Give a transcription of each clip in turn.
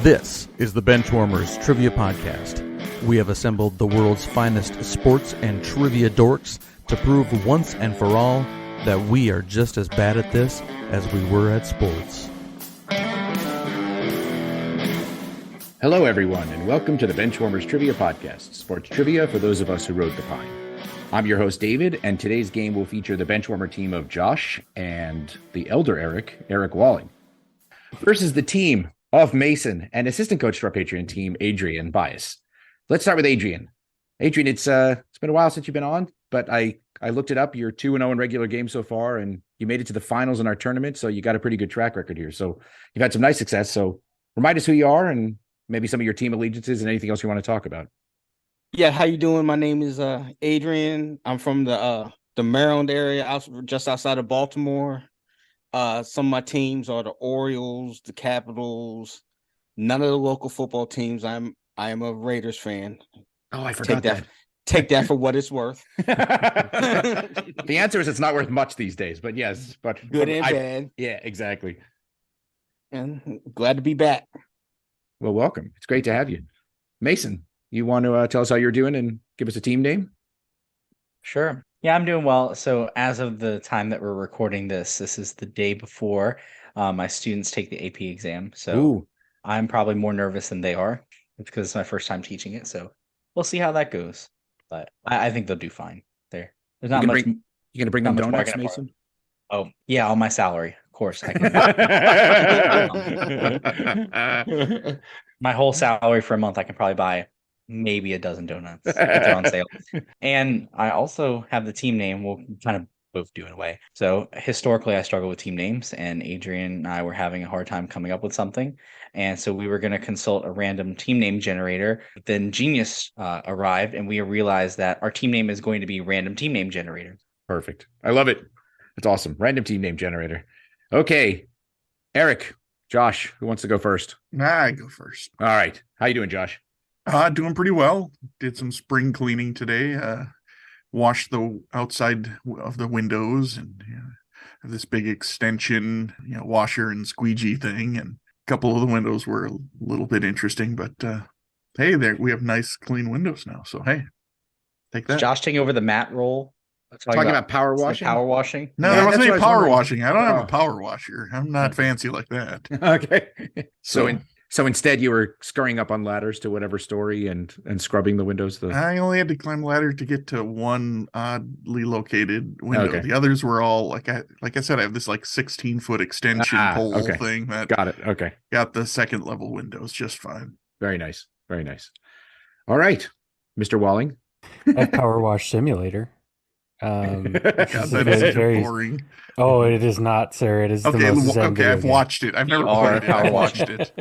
This is the Benchwarmers Trivia Podcast. We have assembled the world's finest sports and trivia dorks to prove once and for all that we are just as bad at this as we were at sports. Hello, everyone, and welcome to the Benchwarmers Trivia Podcast, sports trivia for those of us who rode the pine. I'm your host, David, and today's game will feature the Benchwarmer team of Josh and the elder Eric Walling, versus the team of Mason and assistant coach to our Patreon team, Adrian Bias. Let's start with Adrian. Adrian, it's been a while since you've been on, but I looked it up. You're 2-0 in regular games so far, and you made it to the finals in our tournament, so you got a pretty good track record here. So you've had some nice success. So remind us who you are and maybe some of your team allegiances and anything else you want to talk about. Yeah, how you doing? My name is Adrian. I'm from the Maryland area, just outside of Baltimore. Some of my teams are the Orioles, the Capitals, none of the local football teams. I am a Raiders fan. Oh, I forgot that. Take that for what it's worth. The answer is it's not worth much these days, but yes, but good and bad. Yeah, exactly. And glad to be back. Well, welcome. It's great to have you. Mason, you want to tell us how you're doing and give us a team name? Sure. Yeah, I'm doing well. So as of the time that we're recording this is the day before my students take the AP exam. So Ooh. I'm probably more nervous than they are because it's my first time teaching it. So we'll see how that goes. But I think they'll do fine. There's not much. You going to bring them donuts, Mason? Oh, yeah, on my salary. Of course. I can. My whole salary for a month, I can probably buy maybe a dozen donuts if they're on sale. And I also have the team name. We'll kind of both do in a way. So historically, I struggle with team names, and Adrian and I were having a hard time coming up with something. And so we were going to consult a random team name generator. But then Genius arrived, and we realized that our team name is going to be Random Team Name Generator. Perfect. I love it. That's awesome. Random team name generator. Okay. Eric, Josh, who wants to go first? I go first. All right. How you doing, Josh? Doing pretty well. Did some spring cleaning today. Washed the outside of the windows and have this big extension, washer and squeegee thing. And a couple of the windows were a little bit interesting, but hey, we have nice clean windows now. So hey, take that. Is Josh taking over the mat role? Talking about power washing? Power washing? No, there wasn't any power washing. I don't have a power washer. I'm not fancy like that. Okay. So instead you were scurrying up on ladders to whatever story and scrubbing the windows? I only had to climb a ladder to get to one oddly located window. Okay. The others were all like I said, I have this 16-foot extension pole thing that got it. Okay. Got the second level windows just fine. Very nice. Very nice. All right. Mr. Walling. A power wash simulator. That is very boring. Oh, it is not, sir. It is the most zen video I've watched it. I've never played it. I've watched it.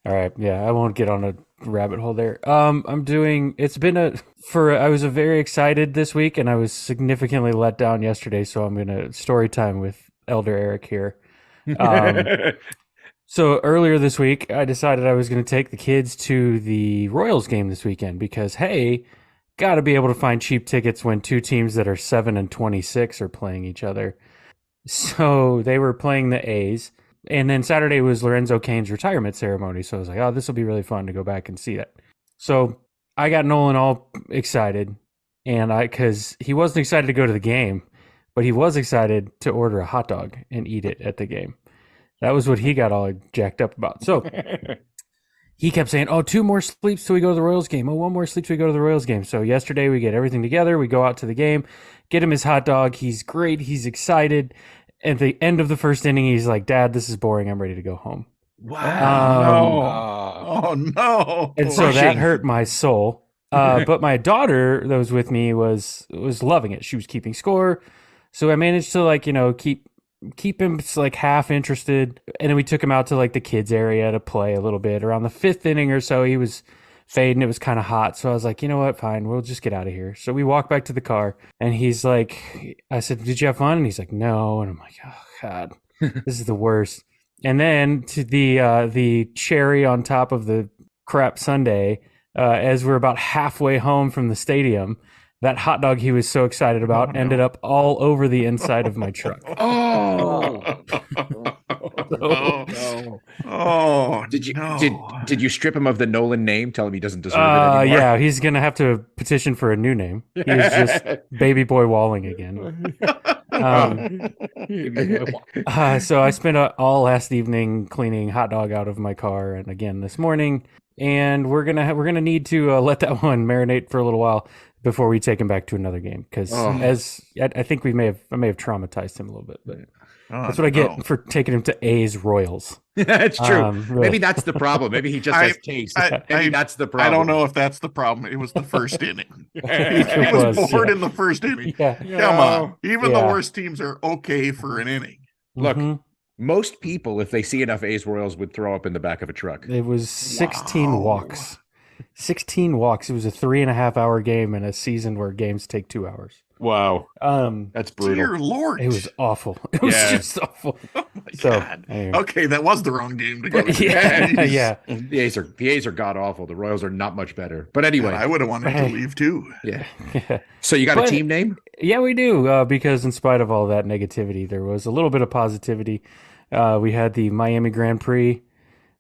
All right, yeah, I won't get on a rabbit hole there. I was very excited this week, and I was significantly let down yesterday. So I'm gonna story time with Elder Eric here. So earlier this week, I decided I was going to take the kids to the Royals game this weekend because hey. Got to be able to find cheap tickets when two teams that are 7 and 26 are playing each other. So they were playing the A's. And then Saturday was Lorenzo Cain's retirement ceremony. So I was like, oh, this will be really fun to go back and see that. So I got Nolan all excited. And because he wasn't excited to go to the game, but he was excited to order a hot dog and eat it at the game. That was what he got all jacked up about. So he kept saying, oh, 2 more sleeps till we go to the Royals game. Oh, 1 more sleep till we go to the Royals game. So yesterday we get everything together. We go out to the game, get him his hot dog. He's great. He's excited. At the end of the first inning, he's like, Dad, this is boring. I'm ready to go home. Wow. Oh, no. And so that hurt my soul. But my daughter that was with me was loving it. She was keeping score. So I managed to keep him half interested, and then we took him out to the kids area to play a little bit. Around the 5th inning or so, he was fading. It was kind of hot, so I was like, you know what, fine, we'll just get out of here. So we walked back to the car, and he's like, I said, did you have fun? And he's like, no. And I'm like, oh god, this is the worst. And then to the cherry on top of the crap sundae, as we're about halfway home from the stadium, that hot dog he was so excited about ended up all over the inside of my truck. Oh, Oh, Did you strip him of the Nolan name? Tell him he doesn't deserve it anymore. Yeah, he's gonna have to petition for a new name. He is just Baby Boy Walling again. So I spent all last evening cleaning Hot Dog out of my car, and again this morning. And we're gonna need to let that one marinate for a little while before we take him back to another game. Because as I think I may have traumatized him a little bit, but that's what I get for taking him to A's Royals. That's true. Really. Maybe that's the problem. Maybe he just has taste. Maybe that's the problem. I don't know if that's the problem. It was the first inning. He It was was, bored yeah. in the first inning. Yeah. Come on. Even the Yeah. worst teams are okay for an inning. Look, Mhm. most people, if they see enough A's Royals, would throw up in the back of a truck. It was 16 Wow. walks. 16 walks. It was a 3.5-hour game in a season where games take 2 hours. Wow, that's brutal. Dear Lord. It was awful. It was Yeah. just awful. Oh my So, God. anyway. Okay, that was the wrong game to go to. Yeah, Jeez. yeah. The A's are god awful. The Royals are not much better. But anyway, I would have wanted to leave too. yeah. Yeah. So you got But- a team name? Yeah, we do. Because in spite of all that negativity, there was a little bit of positivity. We had the Miami Grand Prix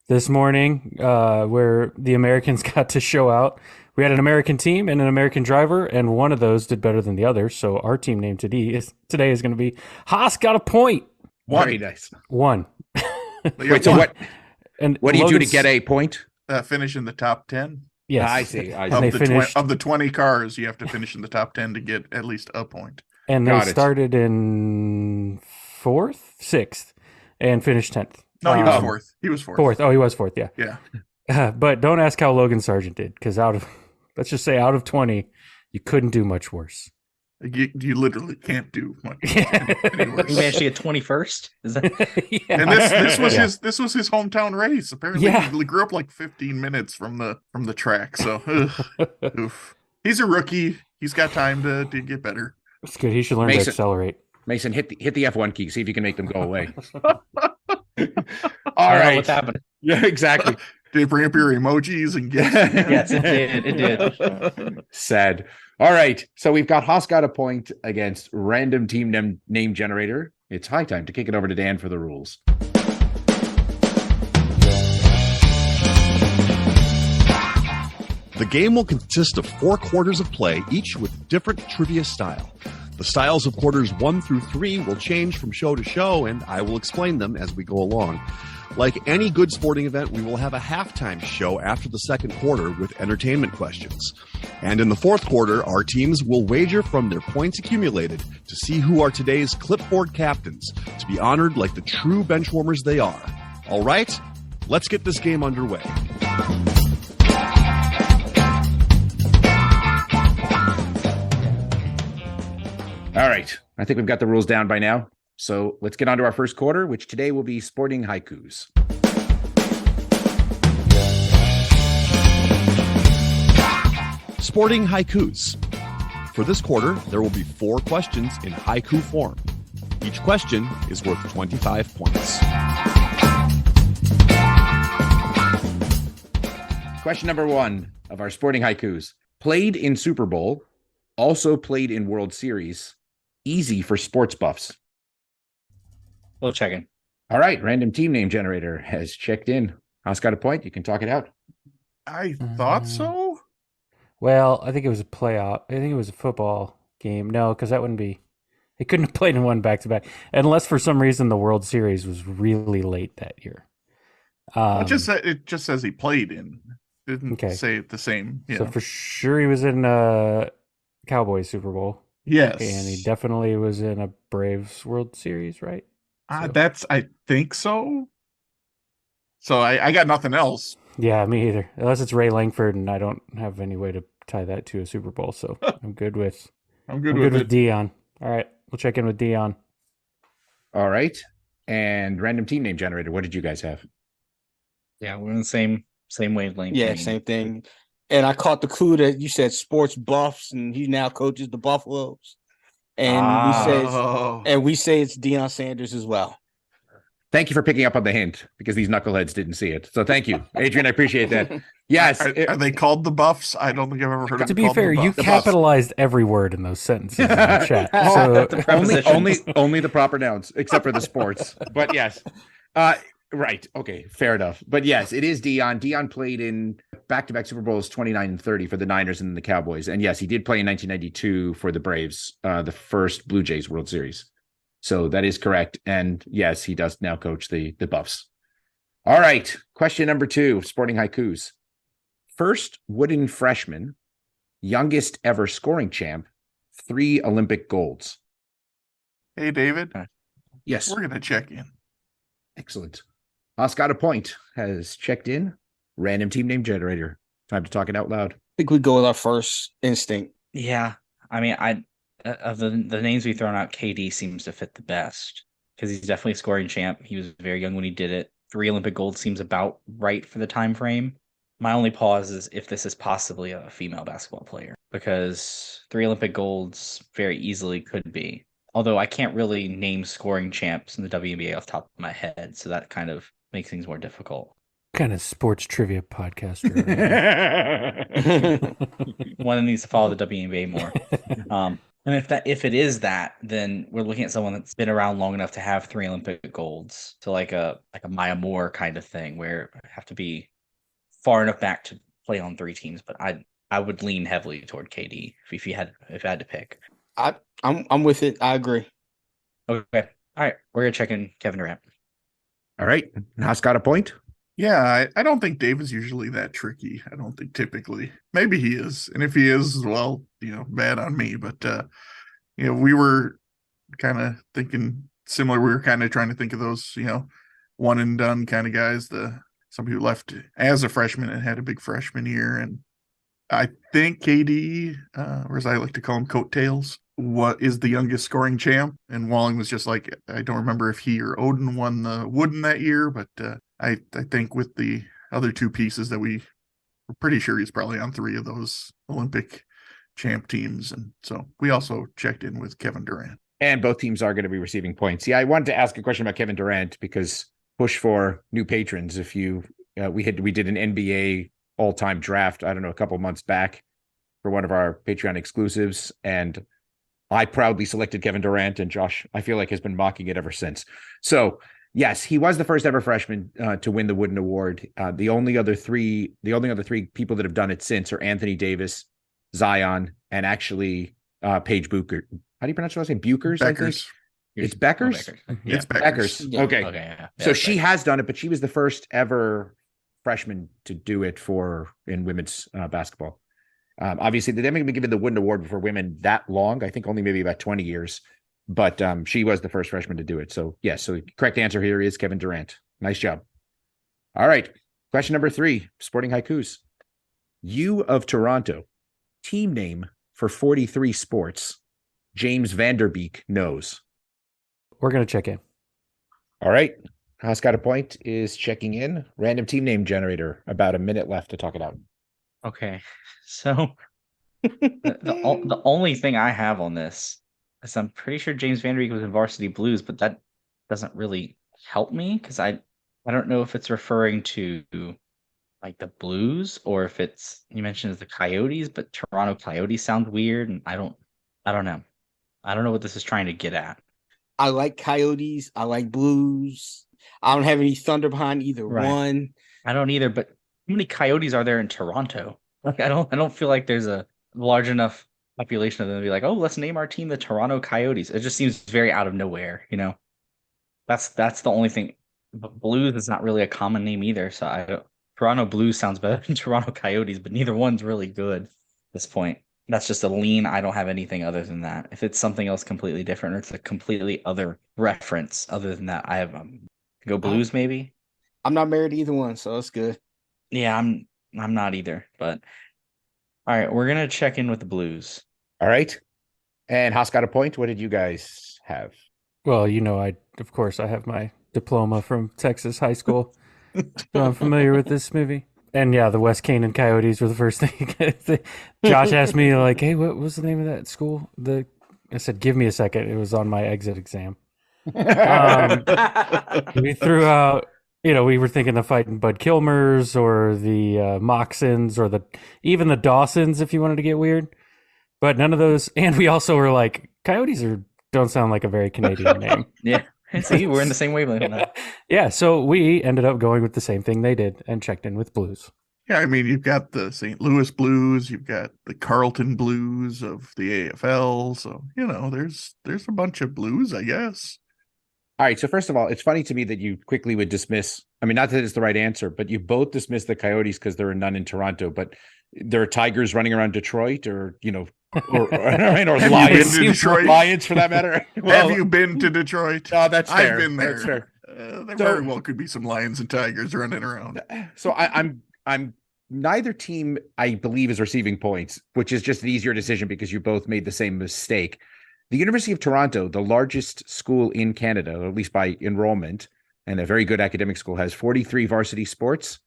this morning, where the Americans got to show out. We had an American team and an American driver, and one of those did better than the other. So our team name today is going to be Haas got a point. Very nice. One. Wait, so what And do you do to Logan's- get a point? Finish in the top 10. Yes. I see. And Of they the, finished, of the 20 cars, you have to finish in the top 10 to get at least a point. and they Got it. started in 6th, and finished 10th. No, he was Um, fourth. He was fourth. Fourth. Oh, he was fourth. Yeah. Yeah. But don't ask how Logan Sargent did, because let's just say out of 20, you couldn't do much worse. You literally can't do much. any We worse. managed to get 21st. Is that Yeah. And this was Yeah. this was his hometown race. Apparently, Yeah. he grew up like 15 minutes from the track. So, oof. He's a rookie. He's got time to get better. It's good. He should learn Mason. to accelerate. Mason, hit the F1 key. See if you can make them go away. I All don't know right. what's happening? Yeah, exactly. Did you bring up your emojis and get? Yes, it did. It did. Sad. All right. So we've got Haas got a point against random team name generator. It's high time to kick it over to Dan for the rules. The game will consist of 4 quarters of play, each with different trivia style. The styles of quarters 1 through 3 will change from show to show, and I will explain them as we go along. Like any good sporting event, we will have a halftime show after the second quarter with entertainment questions. And in the fourth quarter, our teams will wager from their points accumulated to see who are today's clipboard captains, to be honored like the true benchwarmers they are. All right, let's get this game underway. All right. I think we've got the rules down by now. So let's get on to our first quarter, which today will be sporting haikus. Sporting haikus. For this quarter, there will be 4 questions in haiku form. Each question is worth 25 points. Question number 1 of our sporting haikus. Played in Super Bowl, also played in World Series. Easy for sports buffs. Little check-in. All right. Random team name generator has checked in. Haas got a point. You can talk it out. I thought so. Well, I think it was a playoff. I think it was a football game. No, because that wouldn't be. They couldn't have played in one back-to-back. Unless for some reason the World Series was really late that year. It just says he played in. Didn't Okay. say it the same. So for sure he was in Cowboys Super Bowl. Yes, And he definitely was in a Braves World Series, right? So- I think so. So I got nothing else. Yeah, me either. Unless it's Ray Langford, and I don't have any way to tie that to a Super Bowl, so I'm good with I'm good with it. Dion. All right, we'll check in with Dion. All right. And random team name generator. What did you guys have? Yeah, we're in the same wavelength. Yeah, I mean, same thing. And I caught the clue that you said sports buffs, and he now coaches the Buffaloes. And we say it's Deion Sanders as well. Thank you for picking up on the hint because these knuckleheads didn't see it. So thank you, Adrian. I appreciate that. Yes. Are they called the Buffs? I don't think I've ever heard of To them be called fair, the you Buffs. capitalized every word in those sentences in the chat. So only the proper nouns, except for the sports. But yes. Right. Okay. Fair enough. But yes, it is Dion. Dion played in back-to-back Super Bowls 29 and 30 for the Niners and the Cowboys. And yes, he did play in 1992 for the Braves, the first Blue Jays World Series. So that is correct. And yes, he does now coach the Buffs. All right. Question number 2, Sporting Haikus. First wooden freshman, youngest ever scoring champ, 3 Olympic golds. Hey, David. Yes. We're going to check in. Excellent. Oscar Point has checked in. Random team name generator. Time to talk it out loud. I think we go with our first instinct. Yeah. I mean, of the names we've thrown out, KD seems to fit the best because he's definitely a scoring champ. He was very young when he did it. 3 Olympic gold seems about right for the time frame. My only pause is if this is possibly a female basketball player, because 3 Olympic golds very easily could be. Although I can't really name scoring champs in the WNBA off the top of my head, so that kind of makes things more difficult. Kind of sports trivia podcaster. One that needs to follow the WNBA more. And if it is that, then we're looking at someone that's been around long enough to have 3 Olympic golds. So like a Maya Moore kind of thing, where I have to be far enough back to play on 3 teams. But I would lean heavily toward KD if I had to pick. I'm with it. I agree. Okay. All right. We're gonna check in Kevin Durant. All right. Nas got a point. Yeah, I don't think Dave is usually that tricky. I don't think typically. Maybe he is. And if he is, well, bad on me. But, we were kind of thinking similar. We were kind of trying to think of those, one and done kind of guys. Somebody who left as a freshman and had a big freshman year. And I think KD, or as I like to call him, coattails, what is the youngest scoring champ. And Walling was just like, I don't remember if he or Odin won the Wooden that year, but I think with the other 2 pieces that we're pretty sure he's probably on 3 of those Olympic champ teams. And so we also checked in with Kevin Durant. And both teams are going to be receiving points. Yeah, I wanted to ask a question about Kevin Durant because push for new patrons. If we did an NBA all-time draft, I don't know, a couple months back for one of our Patreon exclusives. And I proudly selected Kevin Durant, and Josh, I feel like, has been mocking it ever since. So yes, he was the first ever freshman to win the Wooden Award. The only other three people that have done it since are Anthony Davis, Zion, and actually Paige Bucher. How do you pronounce her last name? Buchers, I think. It's Beckers? Yeah. It's Beckers. Yeah. Okay. Yeah, so she has done it, but she was the first ever freshman to do it in women's basketball. Obviously, they haven't been given the Wooden Award for women that long. I think only maybe about 20 years. But she was the first freshman to do it. So, yes. So the correct answer here is Kevin Durant. Nice job. All right. Question number 3, Sporting Haikus. U of Toronto. Team name for 43 sports. James Vanderbeek knows. We're going to check in. All right. Haas got a point is checking in. Random team name generator. About a minute left to talk it out. Okay. So the only thing I have on this is I'm pretty sure James Vanderbeek was in Varsity Blues, but that doesn't really help me because I don't know if it's referring to like the Blues or if you mentioned as the Coyotes, but Toronto Coyotes sound weird, and I don't know. I don't know what this is trying to get at. I like Coyotes. I like Blues. I don't have any thunder behind either one. I don't either, but how many Coyotes are there in Toronto? Like I don't feel like there's a large enough population of them to be like, oh, let's name our team the Toronto Coyotes. It just seems very out of nowhere, That's the only thing. But Blues is not really a common name either, so Toronto Blues sounds better than Toronto Coyotes, but neither one's really good at this point. That's just a lean. I don't have anything other than that. If it's something else completely different or it's a completely other reference other than that, I have go Blues maybe. I'm not married to either one, so it's good. Yeah, I'm not either. But all right, we're gonna check in with the Blues. All right. And Haas got a point. What did you guys have? Well, I have my diploma from Texas high school, so I'm familiar with this movie. And yeah, the West Canaan Coyotes were the first thing. Josh asked me, like, hey, what was the name of that school? I said, give me a second. It was on my exit exam. We threw out, we were thinking the Fighting Bud Kilmers or the Moxons or even the Dawsons, if you wanted to get weird. But none of those. And we also were like, Coyotes don't sound like a very Canadian name. Yeah. See, we're in the same wavelength on that. Yeah, so we ended up going with the same thing they did and checked in with Blues. Yeah, I mean, you've got the St. Louis Blues, you've got the Carlton Blues of the AFL. So, there's a bunch of blues, I guess. All right. So first of all, it's funny to me that you quickly would dismiss. I mean, not that it's the right answer, but you both dismiss the Coyotes because there are none in Toronto. But there are tigers running around Detroit, or or lions. Been to Detroit? Lions for that matter. Have you been to Detroit? Oh, that's fair. I've been there. That's fair. There very well could be some lions and tigers running around. So I'm neither team, I believe, is receiving points, which is just an easier decision because you both made the same mistake. The University of Toronto, the largest school in Canada, or at least by enrollment, and a very good academic school, has 43 varsity sports,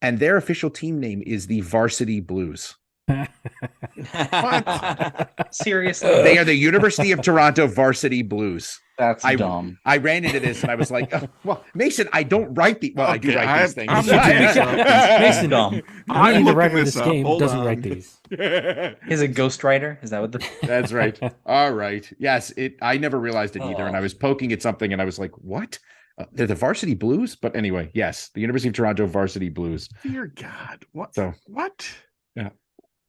and their official team name is the Varsity Blues. Seriously? They are the University of Toronto Varsity Blues. That's dumb. I ran into this and I was like, well, Mason, I don't write the. Well, I do write these things. Mason, dumb. The writer of this game doesn't write these. Is it ghostwriter? Is that what the? That's right. All right. Yes. I never realized it either, and I was poking at something and I was like, what? They're the Varsity Blues, but anyway, yes, the University of Toronto Varsity Blues. Dear God, what? So what? Yeah,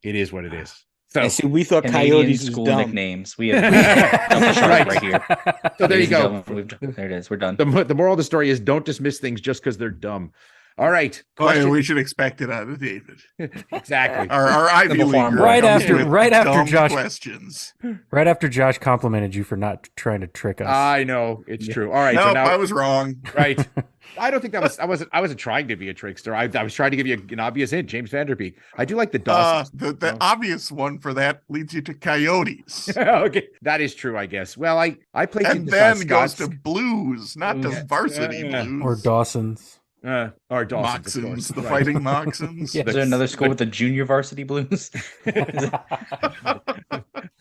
it is what it is. So and see, we thought Canadian Coyotes was school dumb. nicknames. We have the shark right here. So there you go. There it is. We're done. The moral of the story is don't dismiss things just because they're dumb. All right. We should expect it out of David. Exactly. Our Ivy League right after Josh questions. Right after Josh complimented you for not trying to trick us. I know it's true. All right. Nope, so now I was wrong. Right. I don't think I wasn't trying to be a trickster. I was trying to give you an obvious hint. James Vanderbeek. I do like the Dawson. The obvious one for that leads you to Coyotes. Okay, that is true, I guess. Well, I played and then goes to Blues, not to Varsity Blues or Dawson's. Or Dawson's, Moxons, the Fighting Moxons. Is there another school with the Junior Varsity Blues?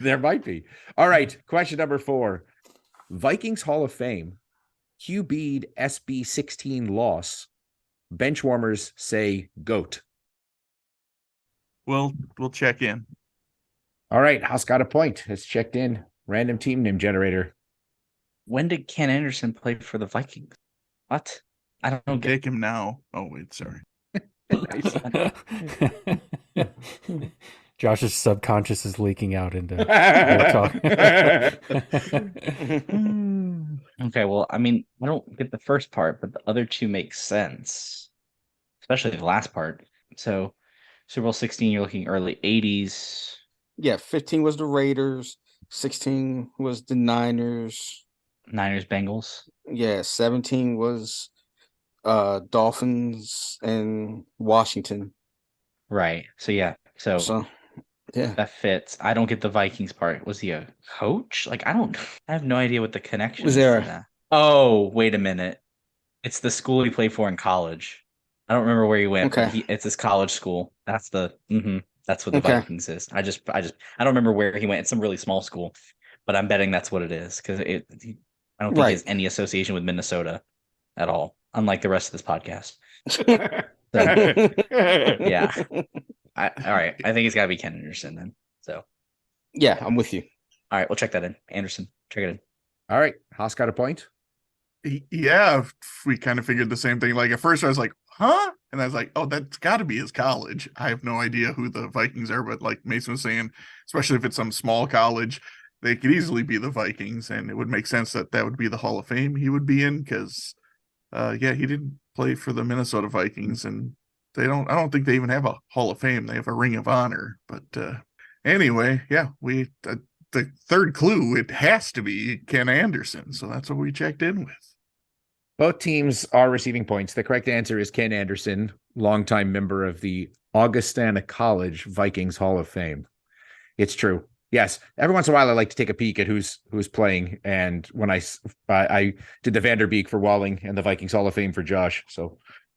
There might be. All right, question number 4. Vikings Hall of Fame, QB'd SB 16 loss. Benchwarmers say GOAT. We'll check in. All right, House got a point. It's checked in. Random team name generator. When did Ken Anderson play for the Vikings? What? I don't get. Take him now. Oh wait, sorry. Josh's subconscious is leaking out into talk. Okay, well, I mean, I don't get the first part, but the other two make sense, especially the last part. So, Super Bowl 16, you're looking early 80s. Yeah, 15 was the Raiders, 16 was the Niners. Bengals. Yeah, 17 was Dolphins and Washington. Right. So yeah. So yeah, that fits. I don't get the Vikings part. Was he a coach? Like I have no idea what the connection was is there. To that. Oh, wait a minute. It's the school he played for in college. I don't remember where he went. Okay. But it's his college school. That's the that's what the Vikings is. I don't remember where he went. It's some really small school, but I'm betting that's what it is because I don't think he has any association with Minnesota at all, unlike the rest of this podcast. Yeah. All right. I think it's got to be Ken Anderson then. So. Yeah, I'm with you. All right, we'll check that in. Anderson, check it in. All right, Haas got a point. Yeah, we kind of figured the same thing. Like at first, I was like, "Huh?" And I was like, "Oh, that's got to be his college." I have no idea who the Vikings are, but like Mason was saying, especially if it's some small college, they could easily be the Vikings, and it would make sense that would be the Hall of Fame he would be in because, he didn't play for the Minnesota Vikings, and I don't think they even have a Hall of Fame. They have a Ring of Honor, but anyway, yeah, the third clue, it has to be Ken Anderson, so that's what we checked in with. Both teams are receiving points. The correct answer is Ken Anderson, longtime member of the Augustana College Vikings Hall of Fame. It's true. Yes. Every once in a while, I like to take a peek at who's playing. And when I did the Vanderbeek for Walling and the Vikings Hall of Fame for Josh. So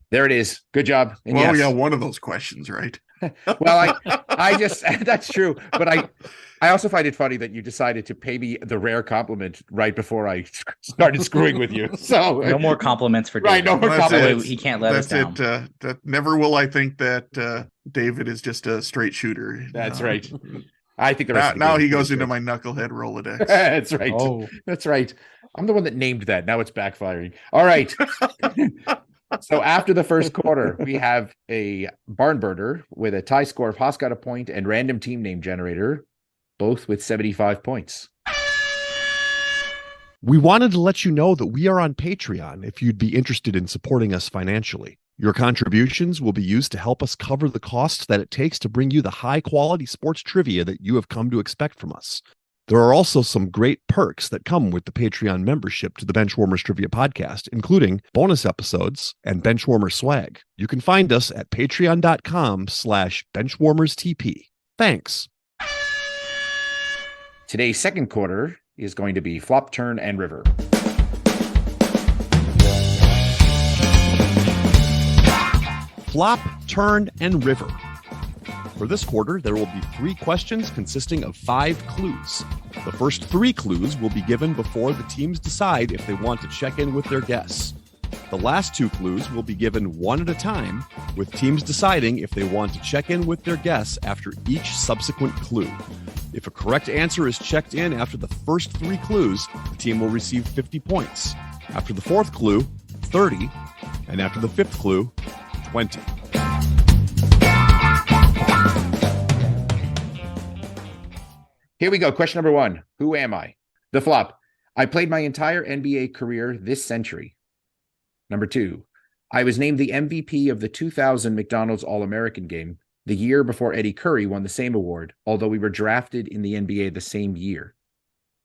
there it is. Good job. And well, yes. We got one of those questions, right? Well, I just, that's true. But I also find it funny that you decided to pay me the rare compliment right before I started screwing with you. So no more compliments for David. Right, no more compliments. He can't let us down. That never will I think that David is just a straight shooter. That's right. I think the rest now he goes into my Knucklehead Rolodex. That's right. Oh. That's right. I'm the one that named that. Now it's backfiring. All right. So after the first quarter, we have a barn burner with a tie score of Haas got a point and random team name generator, both with 75 points. We wanted to let you know that we are on Patreon if you'd be interested in supporting us financially. Your contributions will be used to help us cover the costs that it takes to bring you the high-quality sports trivia that you have come to expect from us. There are also some great perks that come with the Patreon membership to the Benchwarmers Trivia Podcast, including bonus episodes and Benchwarmer swag. You can find us at patreon.com/benchwarmerstp. Thanks. Today's second quarter is going to be flop, turn, and river. Flop, turn, and river. For this quarter, there will be 3 questions consisting of 5 clues. The first 3 clues will be given before the teams decide if they want to check in with their guess. The last 2 clues will be given one at a time, with teams deciding if they want to check in with their guess after each subsequent clue. If a correct answer is checked in after the first 3 clues, the team will receive 50 points. After the 4th clue, 30, and after the 5th clue, 20. Here we go. Question number 1. Who am I? The flop. I played my entire NBA career this century. Number 2. I was named the MVP of the 2000 McDonald's All-American game, the year before Eddie Curry won the same award, although we were drafted in the NBA the same year.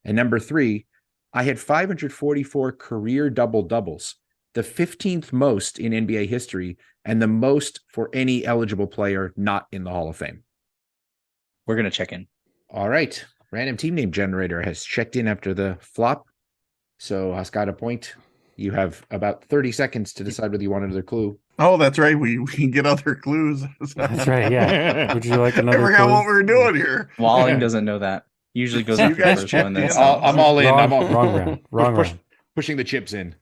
And number 3, I had 544 career double-doubles, the 15th most in NBA history, and the most for any eligible player not in the Hall of Fame. We're going to check in. All right. Random team name generator has checked in after the flop. So Haas got a point. You have about 30 seconds to decide whether you want another clue. Oh, that's right. We can get other clues. That's right. Yeah. Would you like I another forgot clue? what we were doing here. Walling doesn't know that. Usually goes So you after the guys first checked one. in. Then I'm all in. Wrong, I'm all wrong round. Wrong round. pushing the chips in.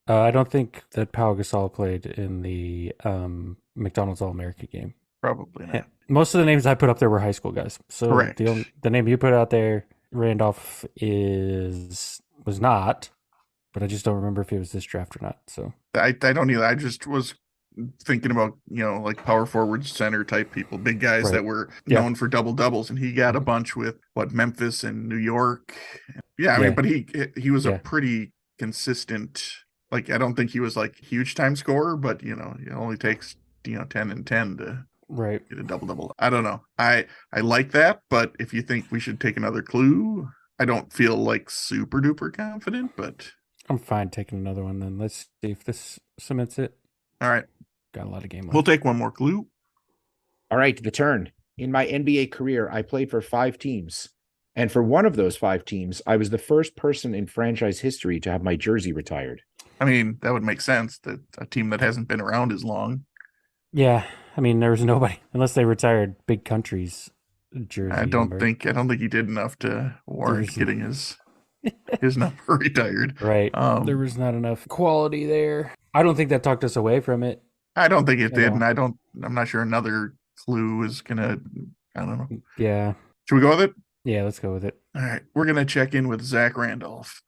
I don't think that Pau Gasol played in the McDonald's All-American game. Probably not. Most of the names I put up there were high school guys. So Correct. the name you put out there, Randolph, was not, but I just don't remember if it was this draft or not. So I don't either. I just was thinking about, like power forward center type people, big guys Right. that were Yeah. known for double doubles, and he got a bunch with Memphis and New York. Yeah, I Yeah. mean, but he was Yeah. a pretty consistent. Like, I don't think he was like huge time scorer, but it only takes 10 and 10 to right. get a double double. I don't know. I like that, but if you think we should take another clue, I don't feel like super duper confident, but I'm fine taking another one then. Let's see if this cements it. all right, Got a lot of game we'll left. take one more clue. All right, the turn. In my NBA career, I played for 5 teams. And for one of those 5 teams, I was the first person in franchise history to have my jersey retired. I mean, that would make sense, that a team that hasn't been around as long. Yeah, I mean there was nobody unless they retired big countries jersey. I don't number. think he did enough to warrant Jersey. getting his number retired. Right. There was not enough quality there. I don't think that talked us away from it. I don't think it You did, know. and I'm not sure another clue is gonna. I don't know. Yeah. Should we go with it? Yeah, let's go with it. All right, we're gonna check in with Zach Randolph.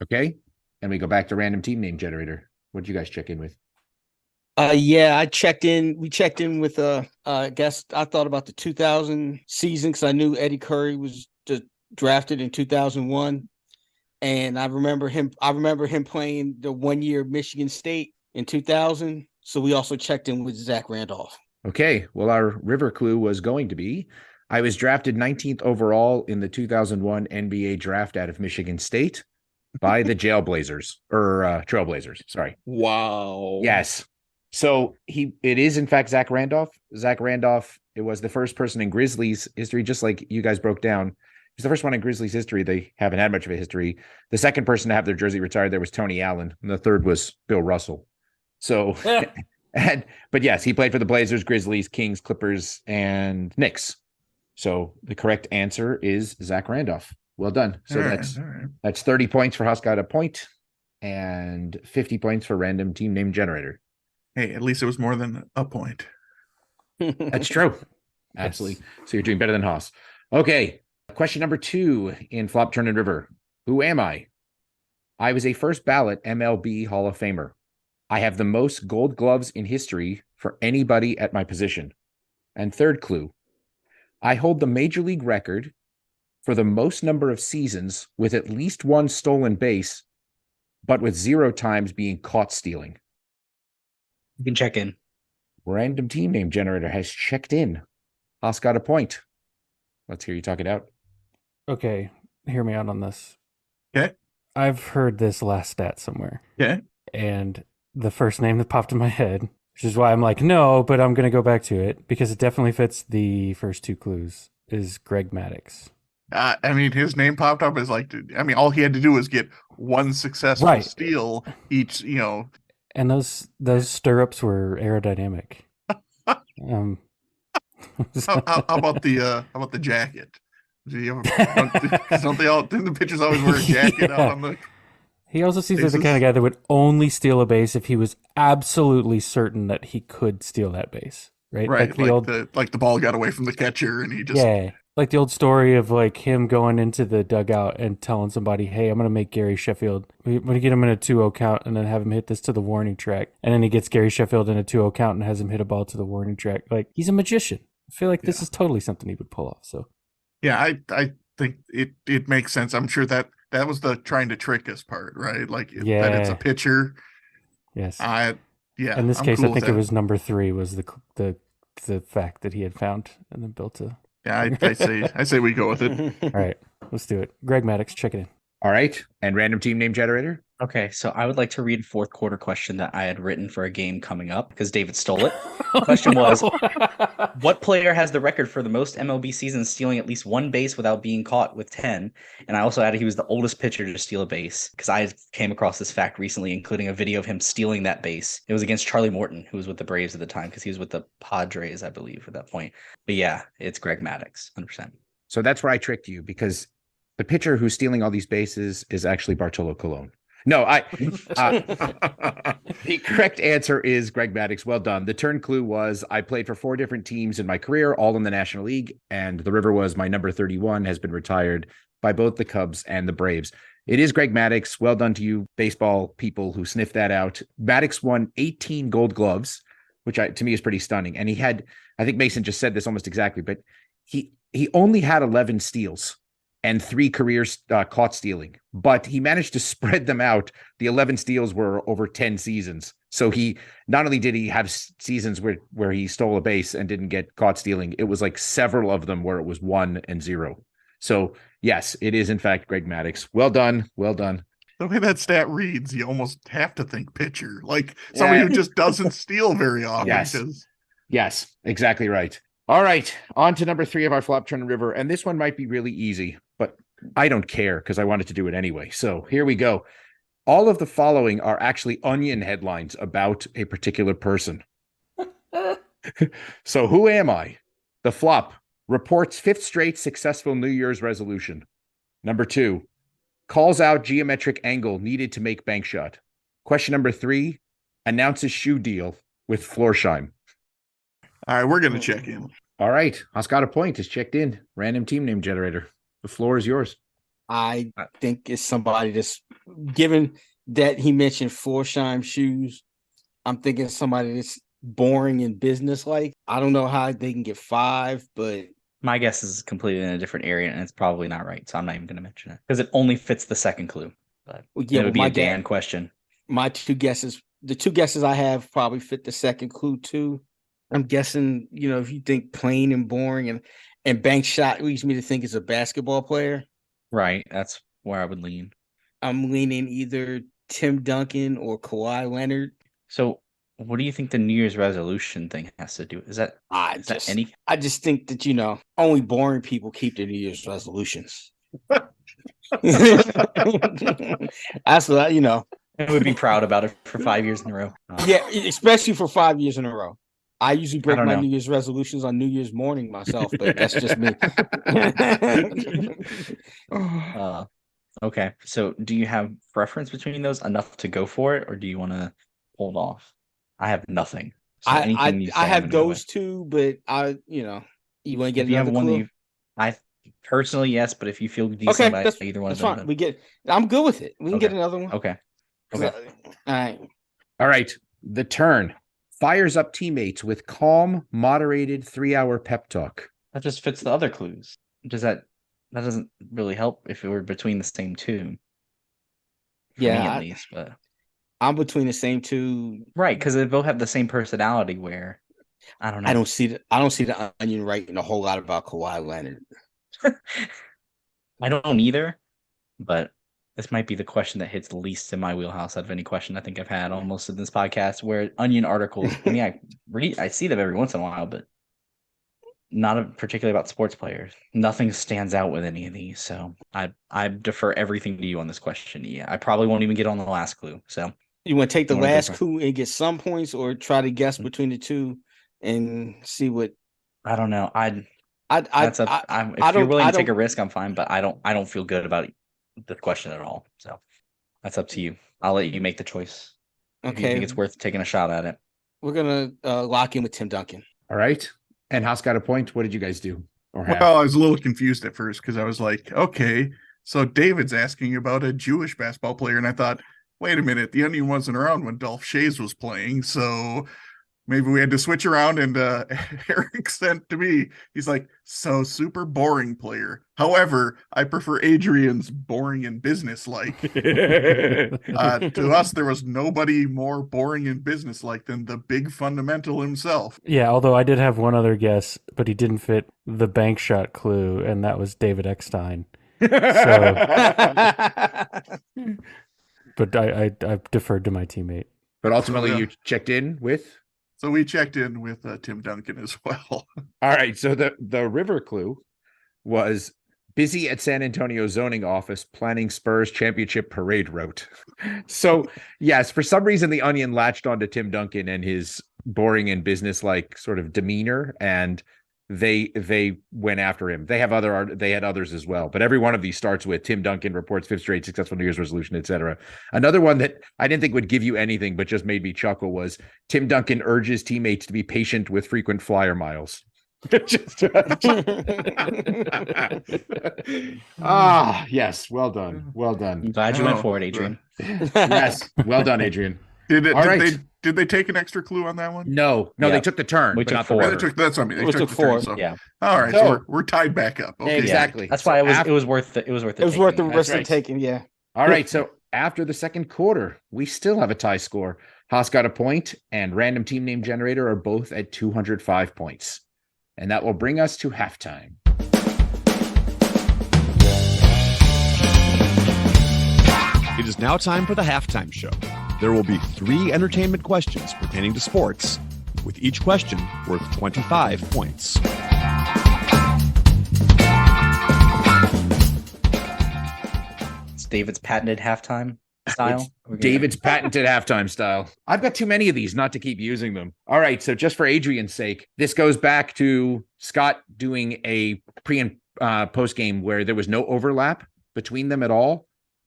Okay. And we go back to random team name generator. What did you guys check in with? Yeah, I checked in. We checked in with I guess I thought about the 2000 season because I knew Eddie Curry was drafted in 2001, and I remember him playing the 1 year Michigan State in 2000. So we also checked in with Zach Randolph. Okay. Well, our river clue was going to be I was drafted 19th overall in the 2001 NBA draft out of Michigan State by the Trailblazers. Sorry. Wow. Yes. So it is in fact Zach Randolph. Zach Randolph, it was the first person in Grizzlies history, just like you guys broke down. He's the first one in Grizzlies history. They haven't had much of a history. The second person to have their jersey retired there was Tony Allen, and the third was Bill Russell. So, but yes, he played for the Blazers, Grizzlies, Kings, Clippers, and Knicks. So the correct answer is Zach Randolph. Well done. So All right. that's 30 points for Husk got a point and 50 points for random team name generator. Hey, at least it was more than a point. That's true. Absolutely. So you're doing better than Haas. Okay. Question number 2 in Flop, Turn, and River. Who am I? I was a first ballot MLB Hall of Famer. I have the most gold gloves in history for anybody at my position. And third clue, I hold the major league record for the most number of seasons with at least one stolen base, but with 0 times being caught stealing. You can check in. Random team name generator has checked in. Haas got a point. Let's hear you talk it out. Okay, hear me out on this. Okay. I've heard this last stat somewhere. Okay. And the first name that popped in my head, which is why I'm like, no, but I'm going to go back to it because it definitely fits the first 2 clues, is Greg Maddux. I mean, his name popped up as like, I mean, all he had to do was get one successful steal each, And those stirrups were aerodynamic. How about the jacket? Do you don't they all? Didn't the pitchers always wear a jacket out on the? He also seems like the kind of guy that would only steal a base if he was absolutely certain that he could steal that base, right? Right, like the ball got away from the catcher and he just like the old story of like him going into the dugout and telling somebody, "Hey, I'm going to make Gary Sheffield. I'm going to get him in a 2-0 count and then have him hit this to the warning track." And then he gets Gary Sheffield in a 2-0 count and has him hit a ball to the warning track. Like, he's a magician. I feel like this is totally something he would pull off. So, yeah, I think it makes sense. I'm sure that was the trying to trick us part, right? Like that it's a pitcher. Yes. Yeah. In this case, I think it was number 3 was the fact that he had found and then built a. Yeah, I say we go with it. All right, let's do it. Greg Maddux, check it in. All right. And random team name generator? Okay, so I would like to read a fourth quarter question that I had written for a game coming up because David stole it. The question was, what player has the record for the most MLB seasons stealing at least one base without being caught with 10? And I also added he was the oldest pitcher to steal a base because I came across this fact recently, including a video of him stealing that base. It was against Charlie Morton, who was with the Braves at the time because he was with the Padres, I believe, at that point. But yeah, it's Greg Maddux, 100%. So that's where I tricked you because the pitcher who's stealing all these bases is actually Bartolo Colon. No, the correct answer is Greg Maddux. Well done. The turn clue was I played for 4 different teams in my career, all in the National League, and the river was my number 31 has been retired by both the Cubs and the Braves. It is Greg Maddux. Well done to you baseball people who sniffed that out. Maddux won 18 gold gloves, which to me is pretty stunning. And he had, I think Mason just said this almost exactly, but he only had 11 steals and 3 careers caught stealing, but he managed to spread them out. The 11 steals were over 10 seasons. So he not only did he have seasons where he stole a base and didn't get caught stealing, it was like several of them where it was 1 and 0. So yes, it is in fact Greg Maddux. Well done. Well done. The way that stat reads, you almost have to think pitcher, like somebody who just doesn't steal very often. Yes, exactly right. All right, on to number 3 of our flop turn river. And this one might be really easy, but I don't care because I wanted to do it anyway. So here we go. All of the following are actually Onion headlines about a particular person. So who am I? The flop reports 5th straight successful New Year's resolution. Number 2, calls out geometric angle needed to make bank shot. Question number 3, announces shoe deal with Florsheim. All right, we're going to check in. All right. Oscar Point is checked in. Random team name generator. The floor is yours. I think it's somebody that's, given that he mentioned Florsheim shoes, I'm thinking somebody that's boring and business-like. I don't know how they can get 5, but my guess is completely in a different area, and it's probably not right, so I'm not even going to mention it because it only fits the second clue. But it would be a Dan question. My 2 guesses, the 2 guesses I have probably fit the second clue too. I'm guessing, if you think plain and boring and bank shot leads me to think it's a basketball player. Right. That's where I would lean. I'm leaning either Tim Duncan or Kawhi Leonard. So what do you think the New Year's resolution thing has to do? Is that I just think that, only boring people keep their New Year's resolutions. That's what I would be proud about it for 5 years in a row. Yeah, especially for 5 years in a row. I usually break my New Year's resolutions on New Year's morning myself, but that's just me. Okay. So do you have preference between those enough to go for it, or do you want to hold off? I have nothing. So I have those 2, but you want to get another clue? personally, yes, but if you feel decent Okay, about that's either one that's of them, fine. We get. I'm good with it. We can get Okay. another one. okay. All right. All right. The turn fires up teammates with calm, moderated 3-hour pep talk. That just fits the other clues. That doesn't really help if it were between the same two. For me, Yeah, at least, but I'm between the same two. right, because they both have the same personality. Where I don't know. I don't see the Onion writing a whole lot about Kawhi Leonard. I don't either, but this might be the question that hits the least in my wheelhouse out of any question I think I've had almost in this podcast. Where Onion articles, I mean, I see them every once in a while, but not particularly about sports players. Nothing stands out with any of these, so I defer everything to you on this question. Yeah, I probably won't even get on the last clue. So You want to take the You wanna go last for it? clue and get some points, or try to guess between the two and see what I don't know. I That's up. If you're willing to take a don't. risk, I'm fine, but I don't feel good about the question at all. So that's up to you. I'll let you make the choice. If you think Okay, it's worth taking a shot at it. we're gonna lock in with Tim Duncan. All right. And Haas got a point. What did you guys do? Or have? Well, I was a little confused at first because I was like, okay, so David's asking about a Jewish basketball player, and I thought, wait a minute, the Onion wasn't around when Dolph Shays was playing, so maybe we had to switch around. And Eric sent to me, he's like, so super boring player. However, I prefer Adrian's boring and business-like. To us, there was nobody more boring and business-like than the big fundamental himself. Yeah, although I did have one other guess, but he didn't fit the bank shot clue, and that was David Eckstein. But I deferred to my teammate. But ultimately, So, yeah. you checked in with. So we checked in with Tim Duncan as well. All right. So the river clue was busy at San Antonio zoning office planning Spurs championship parade route. So yes, for some reason the Onion latched onto Tim Duncan and his boring and business-like sort of demeanor, and they went after him. They had others as well, but every one of these starts with Tim Duncan reports 5th straight successful New Year's resolution, etc. Another one that I didn't think would give you anything but just made me chuckle was Tim Duncan urges teammates to be patient with frequent flyer miles. Yes, well done, I'm glad you went for it, Adrian. yes, well done, Adrian. Did they take an extra clue on that one? No, Yeah. they took the turn. We but took not the 4. river. That's what I mean. They We took took the 4. turn, so. Yeah, All right, So- so we're tied back up. Okay. Exactly. that's why So it was worth it. It was worth it. It was worth the taking. risk right. of taking. Yeah. All right, so after the second quarter, we still have a tie score. Haas got a point, and random team name generator are both at 205 points. And that will bring us to halftime. It is now time for the halftime show. There will be 3 entertainment questions pertaining to sports, with each question worth 25 points. It's David's patented halftime style. It's David's patented halftime style. I've got too many of these not to keep using them. All right, so just for Adrian's sake, this goes back to Scott doing a pre and post game where there was no overlap between them at all,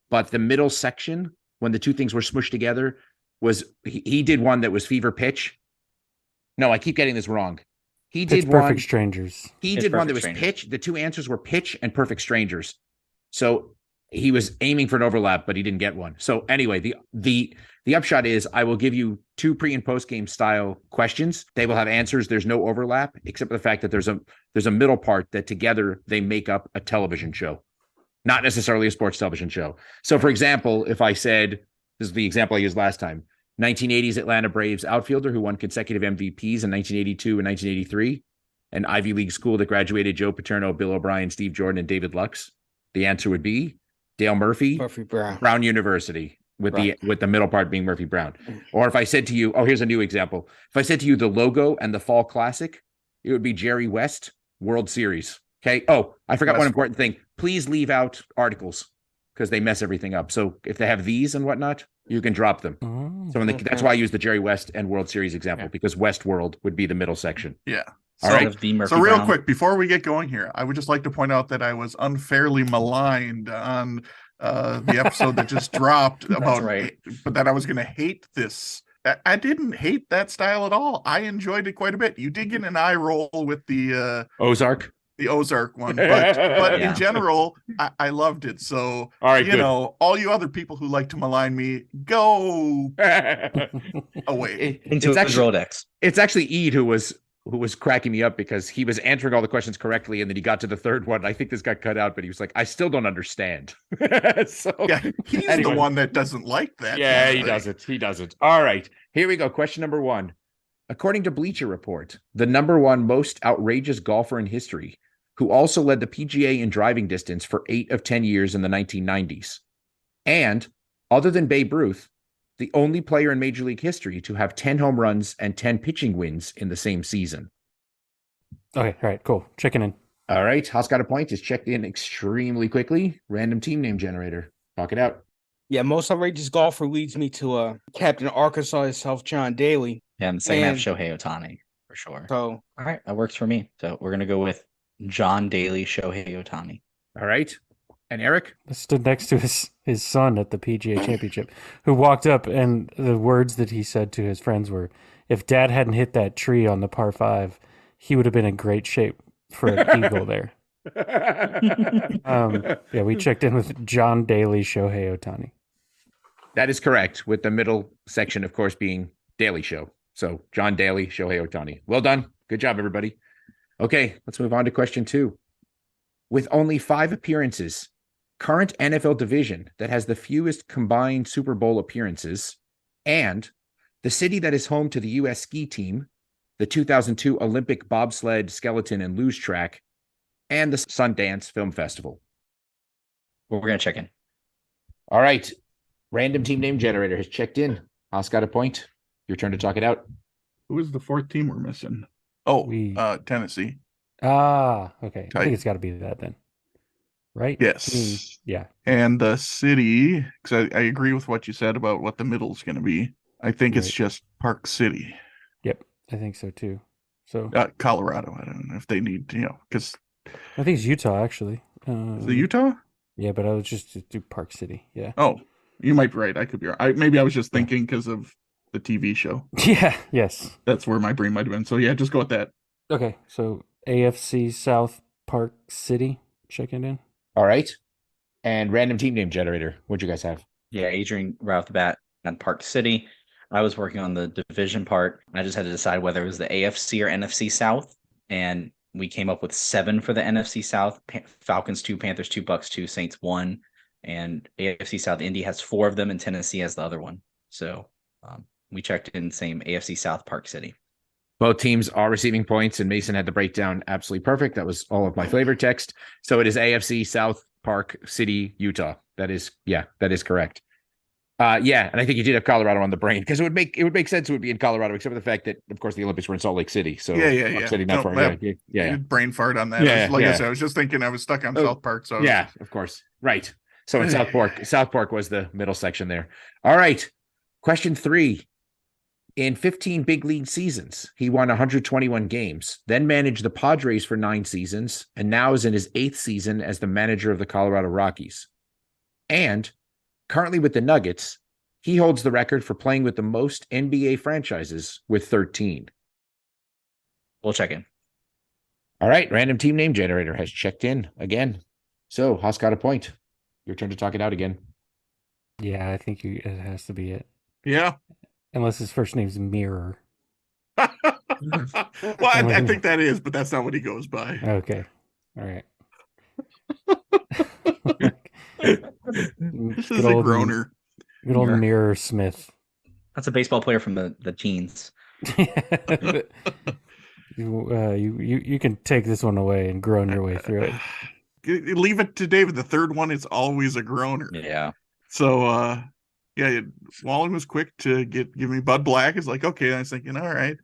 but the middle section, when the two things were smushed together, was he did one that was fever pitch. No, I keep getting this wrong. He did It's Perfect one. Strangers. He It's did one that Perfect was Strangers. pitch. The two answers were pitch and perfect strangers. So he was aiming for an overlap, but he didn't get one. So anyway, the upshot is I will give you 2 pre and post game style questions. They will have answers. There's no overlap, except for the fact that there's a middle part that together they make up a television show, not necessarily a sports television show. So for example, if I said, this is the example I used last time, 1980s Atlanta Braves outfielder who won consecutive MVPs in 1982 and 1983, an Ivy League school that graduated Joe Paterno, Bill O'Brien, Steve Jordan, and David Lux, the answer would be Dale Murphy, Murphy Brown. Brown University, with the middle part being Murphy Brown. Or if I said to you, here's a new example. If I said to you the logo and the fall classic, it would be Jerry West World Series. Okay. Oh, I forgot one important thing. Please leave out articles because they mess everything up. So if they have these and whatnot, you can drop them. So that's why I use the Jerry West and World Series example, because Westworld would be the middle section. Yeah. All So, right. Of the Murphy so real Brown. quick, before we get going here, I would just like to point out that I was unfairly maligned on the episode that just dropped about, right. but that I was going to hate this. I didn't hate that style at all. I enjoyed it quite a bit. You did get an eye roll with the Ozark. the Ozark one, but Yeah. in general, I loved it. So, All right, good. all you other people who like to malign me, go away. Into his Rolodex. It's actually Eid who was cracking me up because he was answering all the questions correctly, and then he got to the third one. I think this got cut out, but he was like, "I still don't understand." So Yeah, he's anyway. the one that doesn't like that. Yeah, kind he of thing. doesn't. He doesn't. All right, here we go. Question number 1. According to Bleacher Report, the number 1 most outrageous golfer in history, who also led the PGA in driving distance for 8 of 10 years in the 1990s, and other than Babe Ruth, the only player in Major League history to have 10 home runs and 10 pitching wins in the same season. Okay, all right, cool. Checking in. All right, Haas got a point. Is checked in extremely quickly. Random team name generator. Talk it out. Yeah, most outrageous golfer leads me to Captain Arkansas himself, John Daly. Yeah, and the second And- half, Shohei Ohtani, for sure. So All right, that works for me. So we're going to go with John Daly, Shohei Ohtani. All right. And Eric? I stood next to his son at the PGA Championship, who walked up, and the words that he said to his friends were, "If Dad hadn't hit that tree on the par 5, he would have been in great shape for an eagle there." Yeah, we checked in with John Daly, Shohei Ohtani. That is correct, with the middle section, of course, being Daily Show. So John Daly, Shohei Ohtani. Well done. Good job, everybody. Okay, let's move on to question 2. With only 5 appearances, current NFL division that has the fewest combined Super Bowl appearances, and the city that is home to the U.S. ski team, the 2002 Olympic bobsled, skeleton, and luge track, and the Sundance Film Festival. We're going to check in. All right. Random team name generator has checked in. Haas got a point. Your turn to talk it out. Who is the 4th team we're missing? Oh, We- Tennessee. Okay. I Tight. think it's got to be that then. Right? Yes. I mean, yeah. And the city, because I agree with what you said about what the middle's going to be. I think it's Right. just Park City, Yep. I think so too. So Colorado. I don't know if they need, because I think it's Utah, actually. is it Utah? Yeah, but I was just to do Park City. Yeah. Oh, you might be right. I could be right. Maybe I was just thinking because of the TV show. Yeah. Yes. That's where my brain might have been. So yeah, just go with that. Okay. So AFC South Park City checking in. All right. And random team name generator. What'd you guys have? Yeah, Adrian right off the bat on Park City. I was working on the division part. I just had to decide whether it was the AFC or NFC South. And we came up with 7 for the NFC South. Falcons 2, Panthers 2, Bucks 2, Saints 1. And AFC South, Indy has 4 of them, and Tennessee has the other one. So we checked in same AFC South Park City. Both teams are receiving points, and Mason had the breakdown absolutely perfect. That was all of my flavor text. So it is AFC South Park City, Utah. That is correct. Yeah, and I think you did have Colorado on the brain because it would make sense it would be in Colorado, except for the fact that, of course, the Olympics were in Salt Lake City. So Yeah. Park City, not No, far. that- Yeah. Brain fart on that. Yeah, Like yeah. I said, I was just thinking I was stuck on Oh, South Park. So I was Yeah, of course. Right. So in South Park was the middle section there. All right. Question 3. In 15 big league seasons, he won 121 games, then managed the Padres for 9 seasons, and now is in his 8th season as the manager of the Colorado Rockies. And currently with the Nuggets, he holds the record for playing with the most NBA franchises with 13. We'll check in. All right. Random team name generator has checked in again. So Haas got a point. Your turn to talk it out again. Yeah, I think it has to be it. Yeah. Unless his first name's Mirror. Well, I think that is, but that's not what he goes by. Okay. All right. This is a groaner. Good old Mirror. Mirror Smith. That's a baseball player from the teens. You can take this one away and groan your way through it. Leave it to David. The third one is always a groaner. Yeah. So, Walling was quick to give me Bud Black. It's like, okay. And I was thinking, all right.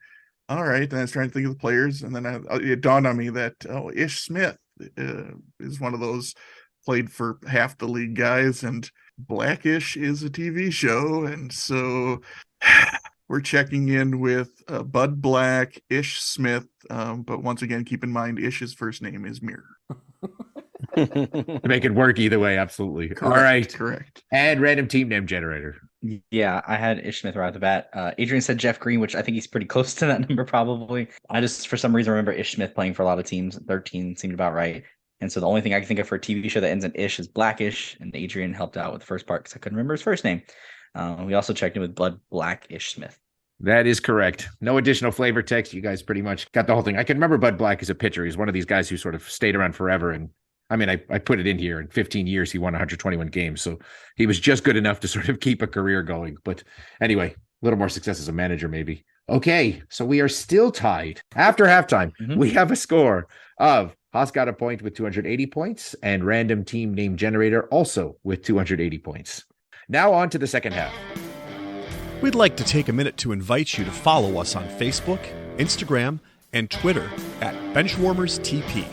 And I was trying to think of the players, and then it dawned on me that Ish Smith is one of those played for half the league guys, and Blackish is a TV show, and so we're checking in with Bud Black, Ish Smith. But once again, keep in mind, Ish's first name is Mirror. To make it work either way, absolutely. Correct, All right. correct. And random team name generator. Yeah, I had Ish Smith right off the bat. Adrian said Jeff Green, which I think he's pretty close to that number probably. I just, for some reason, remember Ish Smith playing for a lot of teams. 13 seemed about right. And so the only thing I can think of for a TV show that ends in Ish is Blackish, and Adrian helped out with the first part because I couldn't remember his first name. We also checked in with Blood Black Ish Smith. That is correct. No additional flavor text. You guys pretty much got the whole thing. I can remember Bud Black as a pitcher. He's one of these guys who sort of stayed around forever. And I mean, I put it in here. In 15 years, he won 121 games. So he was just good enough to sort of keep a career going. But anyway, a little more success as a manager, maybe. Okay, so we are still tied. After halftime, we have a score of Haas got a point with 280 points and random team name generator also with 280 points. Now on to the second half. We'd like to take a minute to invite you to follow us on Facebook, Instagram, and Twitter at BenchwarmersTP.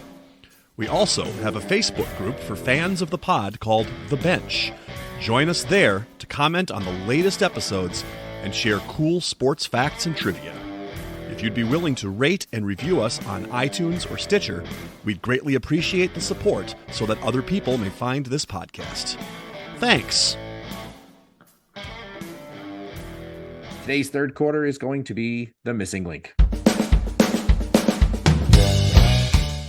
We also have a Facebook group for fans of the pod called The Bench. Join us there to comment on the latest episodes and share cool sports facts and trivia. If you'd be willing to rate and review us on iTunes or Stitcher, we'd greatly appreciate the support so that other people may find this podcast. Thanks. Today's third quarter is going to be the missing link.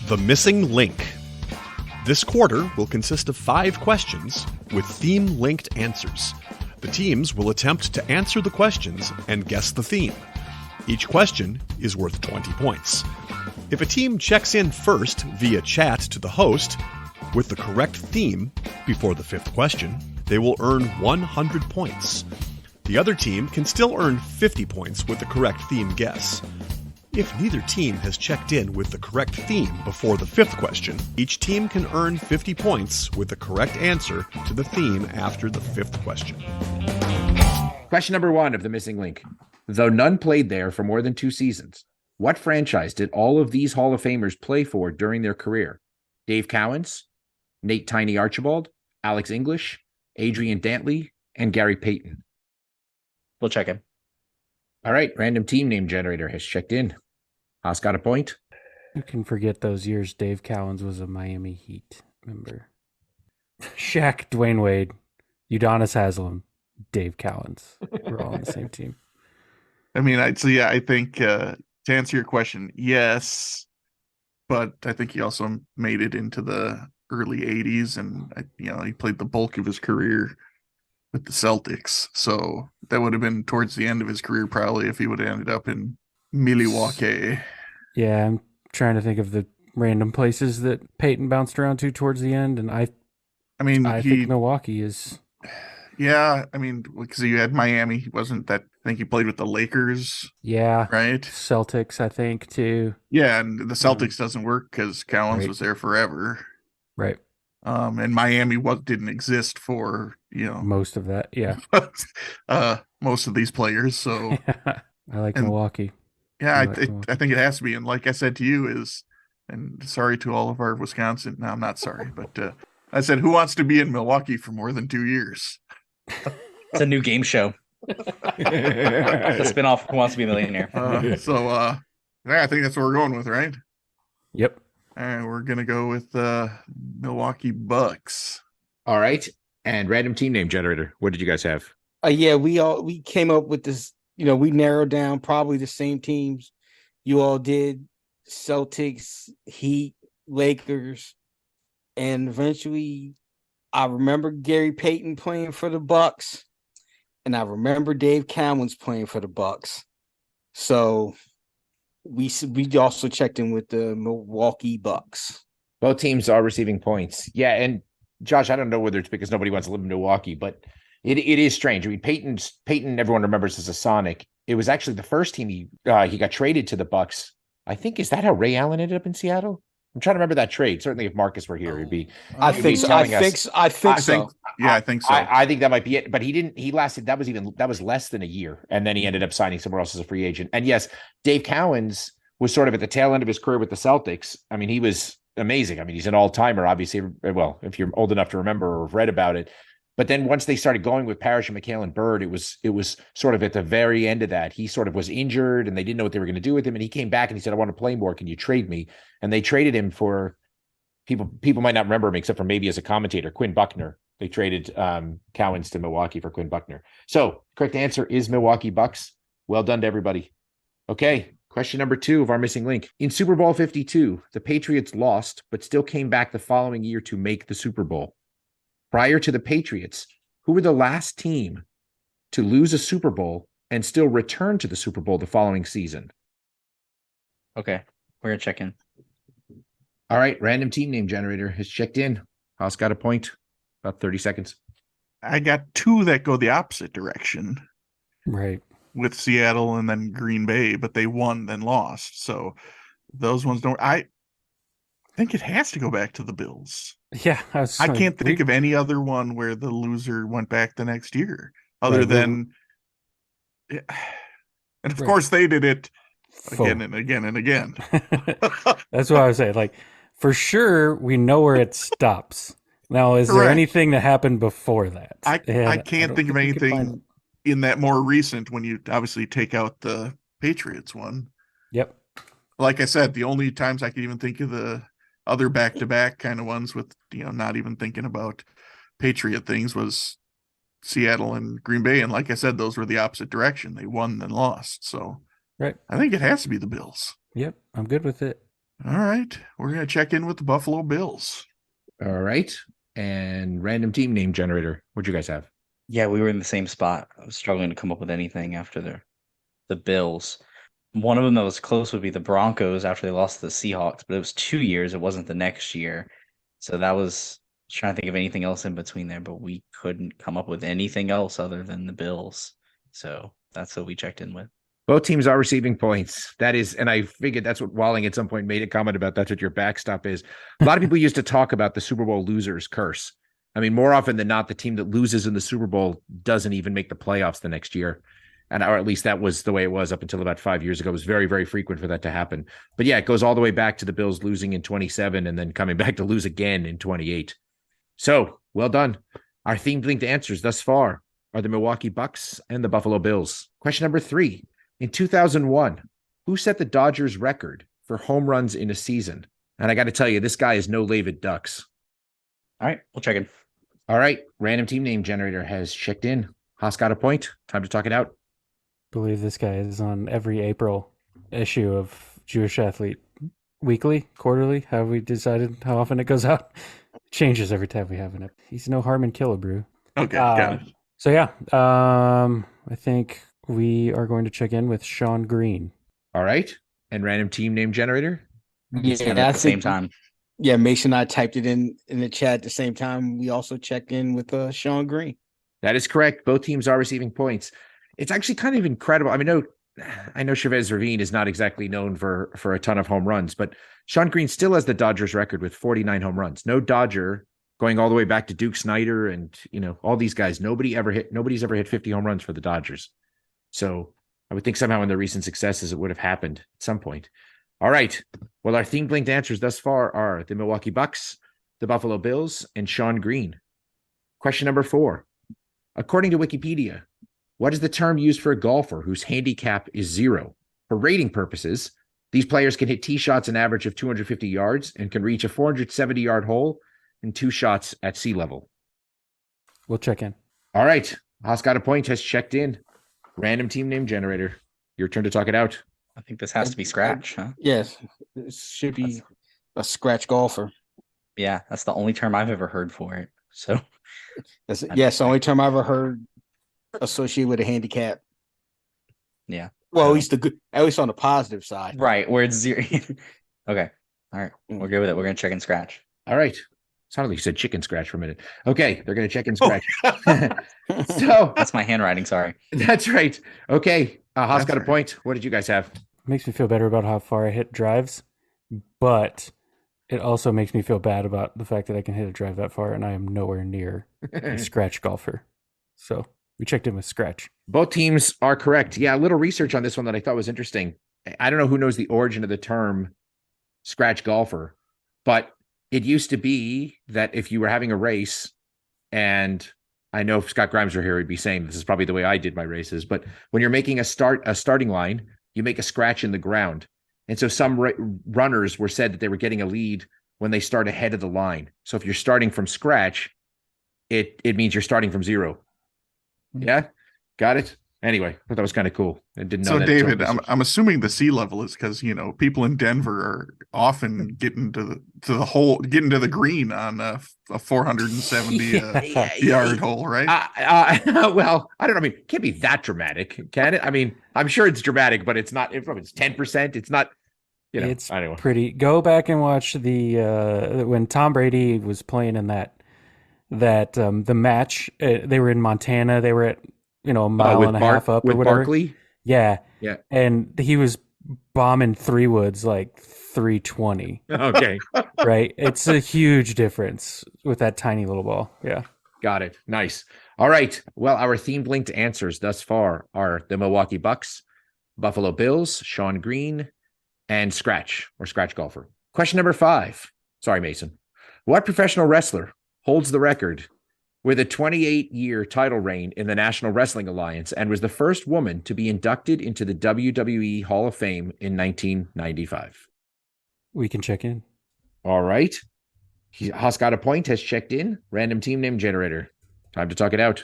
The Missing Link. This quarter will consist of 5 questions with theme-linked answers. The teams will attempt to answer the questions and guess the theme. Each question is worth 20 points. If a team checks in first via chat to the host with the correct theme before the 5th question, they will earn 100 points. The other team can still earn 50 points with the correct theme guess. If neither team has checked in with the correct theme before the 5th question, each team can earn 50 points with the correct answer to the theme after the 5th question. Question number 1 of the missing link. Though none played there for more than 2 seasons, what franchise did all of these Hall of Famers play for during their career? Dave Cowens, Nate Tiny Archibald, Alex English, Adrian Dantley, and Gary Payton. We'll check in. All right, random team name generator has checked in. Haas got a point. You can forget those years Dave Cowens was a Miami Heat member. Shaq, Dwayne Wade, Udonis Haslem, Dave Cowens. We're all on the same team. I mean, I think to answer your question, yes, but I think he also made it into the early 80s, and he played the bulk of his career with the Celtics. So that would have been towards the end of his career, probably, if he would have ended up in Milwaukee. Yeah, I'm trying to think of the random places that Peyton bounced around to towards the end, and I think Milwaukee is. Yeah, I mean, because you had Miami, he wasn't that. I think he played with the Lakers. Yeah, right. Celtics, I think too. Yeah, and the Celtics doesn't work because Cowens was there forever. Right. And Miami didn't exist for most of that. Yeah. Most of these players. So I like Milwaukee. Yeah, I think it has to be. And like I said to you and sorry to all of our Wisconsin. No, I'm not sorry, but I said, who wants to be in Milwaukee for more than 2 years? It's a new game show. The spinoff Who Wants to Be a Millionaire. Yeah, I think that's what we're going with, right? Yep. All right, we're gonna go with Milwaukee Bucks. All right, and random team name generator. What did you guys have? We came up with this. We narrowed down probably the same teams you all did: Celtics, Heat, Lakers, and eventually, I remember Gary Payton playing for the Bucks, and I remember Dave Cowens playing for the Bucks. So we also checked in with the Milwaukee Bucks. Both teams are receiving points. Yeah, and Josh, I don't know whether it's because nobody wants to live in Milwaukee, but it is strange. I mean, Peyton, everyone remembers as a Sonic. It was actually the first team he got traded to the Bucks. I think, is that how Ray Allen ended up in Seattle? I'm trying to remember that trade. Certainly, if Marcus were here, he'd be. I think so. Yeah, I think so. I think that might be it. But he didn't. He lasted. That was less than a year, and then he ended up signing somewhere else as a free agent. And yes, Dave Cowens was sort of at the tail end of his career with the Celtics. I mean, he was amazing. I mean, he's an all-timer, obviously. Well, if you're old enough to remember or have read about it. But then once they started going with Parrish and McHale and Bird, it was sort of at the very end of that. He sort of was injured and they didn't know what they were going to do with him. And he came back and he said, I want to play more. Can you trade me? And they traded him for people might not remember him except for maybe as a commentator, Quinn Buckner. They traded Cowens to Milwaukee for Quinn Buckner. So correct answer is Milwaukee Bucks. Well done to everybody. Okay, question number 2 of our missing link. In Super Bowl 52, the Patriots lost, but still came back the following year to make the Super Bowl. Prior to the Patriots, who were the last team to lose a Super Bowl and still return to the Super Bowl the following season? Okay, we're gonna check in. All right, random team name generator has checked in. Haas got a point. About 30 seconds. I got 2 that go the opposite direction Right. with Seattle and then Green Bay, but they won then lost. So those ones don't. I think it has to go back to the Bills. Yeah. I can't think of any other one where the loser went back the next year other than. And of course, they did it again and again and again. That's what I was saying. Like, for sure, we know where it stops. Now, is there anything that happened before that? I can't think of anything in that more recent when you obviously take out the Patriots one. Yep. Like I said, the only times I could even think of the other back-to-back kind of ones with, not even thinking about Patriot things was Seattle and Green Bay. And like I said, those were the opposite direction. They won then lost. So right. I think it has to be the Bills. Yep. I'm good with it. All right. We're going to check in with the Buffalo Bills. All right. And random team name generator. What'd you guys have? Yeah, we were in the same spot. I was struggling to come up with anything after the Bills. One of them that was close would be the Broncos after they lost to the Seahawks, but it was 2 years. It wasn't the next year. So that was trying to think of anything else in between there, but we couldn't come up with anything else other than the Bills. So that's what we checked in with. Both teams are receiving points. That is, and I figured that's what Walling at some point made a comment about. That's what your backstop is. A lot of people used to talk about the Super Bowl losers curse. I mean, more often than not, the team that loses in the Super Bowl doesn't even make the playoffs the next year. Or at least that was the way it was up until about 5 years ago. It was very, very frequent for that to happen. But yeah, it goes all the way back to the Bills losing in 27 and then coming back to lose again in 28. So well done. Our themed linked answers thus far are the Milwaukee Bucks and the Buffalo Bills. Question number 3. In 2001, who set the Dodgers record for home runs in a season? And I got to tell you, this guy is no David Ducks. All right, we'll check in. All right, random team name generator has checked in. Haas got a point. Time to talk it out. Believe this guy is on every April issue of Jewish Athlete. Weekly, quarterly, how we decided how often it goes out. Changes every time we have it. He's no Harmon Killebrew. Okay, got it. So yeah, I think we are going to check in with Sean Green. All right. And random team name generator? Yeah, at the same time. Yeah, Mason and I typed it in the chat at the same time. We also checked in with Sean Green. That is correct. Both teams are receiving points. It's actually kind of incredible. I mean, I know Chavez Ravine is not exactly known for a ton of home runs, but Sean Green still has the Dodgers record with 49 home runs. No Dodger going all the way back to Duke Snyder and, all these guys. Nobody's ever hit 50 home runs for the Dodgers. So I would think somehow in their recent successes, it would have happened at some point. All right. Well, our themed linked answers thus far are the Milwaukee Bucks, the Buffalo Bills, and Sean Green. Question number 4. According to Wikipedia, what is the term used for a golfer whose handicap is 0? For rating purposes, these players can hit tee shots an average of 250 yards and can reach a 470-yard hole in 2 shots at sea level. We'll check in. All right. Haas got a point, has checked in. Random team name generator. Your turn to talk it out. I think this has to be scratch, huh? Yes, it should be a scratch golfer. Yeah, that's the only term I've ever heard for it. So That's the only term I ever heard associated with a handicap. Yeah. Well, at least on the positive side. Right, where it's 0. Okay. All right. We're good with it. We're going to check in scratch. All right. Sounded like you said chicken scratch for a minute. Okay, they're going to check in scratch. So that's my handwriting. Sorry. That's right. Okay. Haas got a point. What did you guys have? Makes me feel better about how far I hit drives, but it also makes me feel bad about the fact that I can hit a drive that far and I am nowhere near a scratch golfer. So we checked in with scratch. Both teams are correct. Yeah, a little research on this one that I thought was interesting. I don't know who knows the origin of the term scratch golfer, but it used to be that if you were having a race, and I know if Scott Grimes were here, he'd be saying this is probably the way I did my races, but when you're making a starting line, you make a scratch in the ground. And so some runners were said that they were getting a lead when they start ahead of the line. So if you're starting from scratch, it means you're starting from zero. Yeah, got it. Anyway, I thought that was kind of cool. I didn't know So that. David, I'm assuming the sea level is because people in Denver are often getting to the green on a 470 yard hole, right? Well, I don't know. I mean, it can't be that dramatic, can it? I mean, I'm sure it's dramatic, but it's not. It's 10%. It's not. It's anyway. pretty. Go back and watch the when Tom Brady was playing in that the match. They were in Montana. They were at a mile and a half up or whatever. Barkley? Yeah, Yeah. And he was bombing 3-woods like 320. Okay. Right. It's a huge difference with that tiny little ball. Yeah. Got it. Nice. All right. Well, our themed linked answers thus far are the Milwaukee Bucks, Buffalo Bills, Sean Green, and Scratch Golfer. Question number 5. Sorry, Mason. What professional wrestler holds the record with a 28-year title reign in the National Wrestling Alliance and was the first woman to be inducted into the WWE Hall of Fame in 1995? We can check in. All right. Haas got a point, has checked in. Random team name generator. Time to talk it out.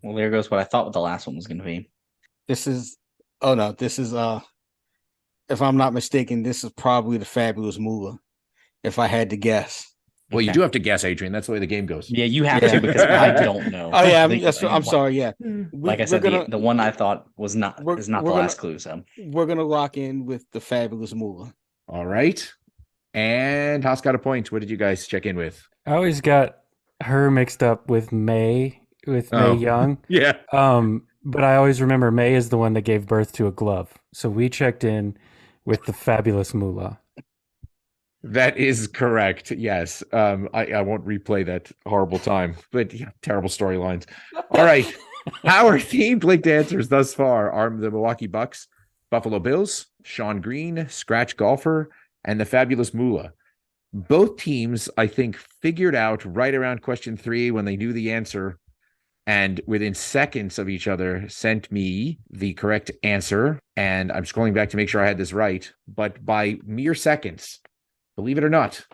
Well, there goes what I thought the last one was going to be. This is if I'm not mistaken, this is probably the Fabulous Moolah, if I had to guess. Well, Okay. You do have to guess, Adrian. That's the way the game goes. Yeah, you have to because I don't know. Oh yeah, I'm sorry. Yeah, Like I said, the one I thought is not the last clue. So we're gonna lock in with the Fabulous Moolah. All right. And Haas got a point. What did you guys check in with? I always got her mixed up with May Young. Yeah. But I always remember May is the one that gave birth to a glove. So we checked in with the Fabulous Moolah. That is correct. Yes. I won't replay that horrible time, but yeah, terrible storylines. All right. Our themed linked answers thus far are the Milwaukee Bucks, Buffalo Bills, Sean Green, Scratch Golfer, and the Fabulous Moolah. Both teams, I think, figured out right around question 3 when they knew the answer, and within seconds of each other sent me the correct answer. And I'm scrolling back to make sure I had this right, but by mere seconds, believe it or not,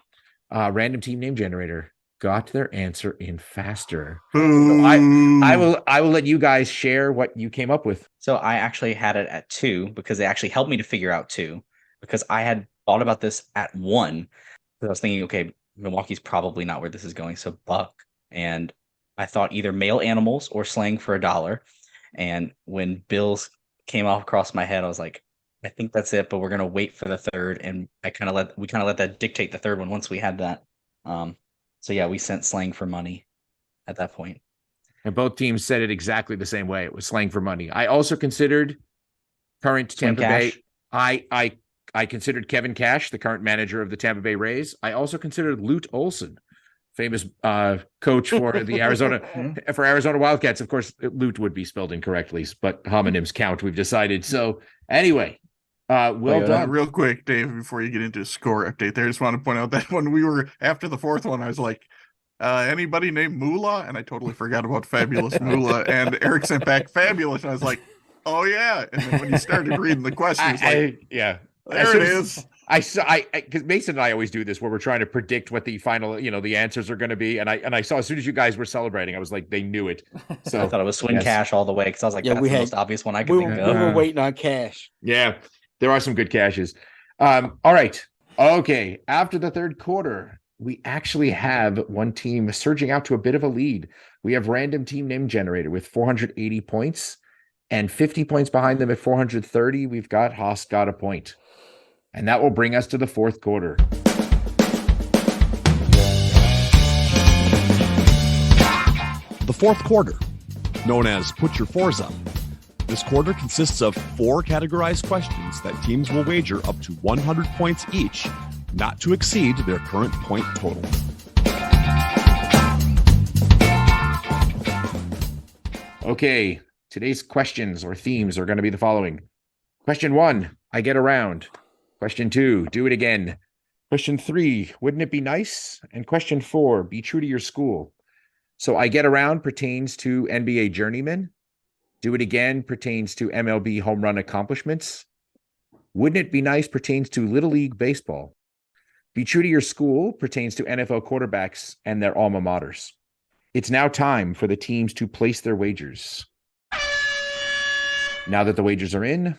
random team name generator got their answer in faster. So I will let you guys share what you came up with. So I actually had it at 2 because they actually helped me to figure out 2 because I had thought about this at 1. I was thinking, okay, Milwaukee's probably not where this is going. So Buck. And I thought either male animals or slang for $1. And when Bills came off across my head, I was like, I think that's it, but we're gonna wait for the third. And we kind of let that dictate the third one once we had that. So yeah, we sent slang for money at that point. And both teams said it exactly the same way. It was slang for money. I also considered current Swing Tampa Cash. Bay. I considered Kevin Cash, the current manager of the Tampa Bay Rays. I also considered Lute Olson, famous coach for the Arizona Wildcats. Of course, Lute would be spelled incorrectly, but homonyms count, we've decided. So anyway, well done. Real quick, Dave, before you get into a score update there, I just want to point out that when we were after the fourth one, I was like, anybody named Moolah? And I totally forgot about Fabulous Moolah. And Eric sent back Fabulous. And I was like, oh yeah. And then when you started reading the question, it's like, yeah. there it is. Because Mason and I always do this where we're trying to predict what the final, the answers are going to be. And I saw as soon as you guys were celebrating, I was like, they knew it. So I thought it was Swing Cash all the way because I was like, Yeah, that's the most obvious one I could think We of. were waiting on Cash. Yeah, there are some good caches. All right. Okay. After the third quarter, we actually have one team surging out to a bit of a lead. We have random team name generator with 480 points and 50 points behind them at 430. We've got Haas got a point. And that will bring us to the fourth quarter. The fourth quarter, known as Put Your Fours Up. This quarter consists of 4 categorized questions that teams will wager up to 100 points each, not to exceed their current point total. Okay, today's questions or themes are going to be the following. Question 1, I get around. Question 2, do it again. Question 3, wouldn't it be nice? And question 4, be true to your school. So I get around pertains to NBA journeyman. Do it again pertains to MLB home run accomplishments. Wouldn't it be nice pertains to Little League baseball. Be true to your school pertains to NFL quarterbacks and their alma maters. It's now time for the teams to place their wagers. Now that the wagers are in,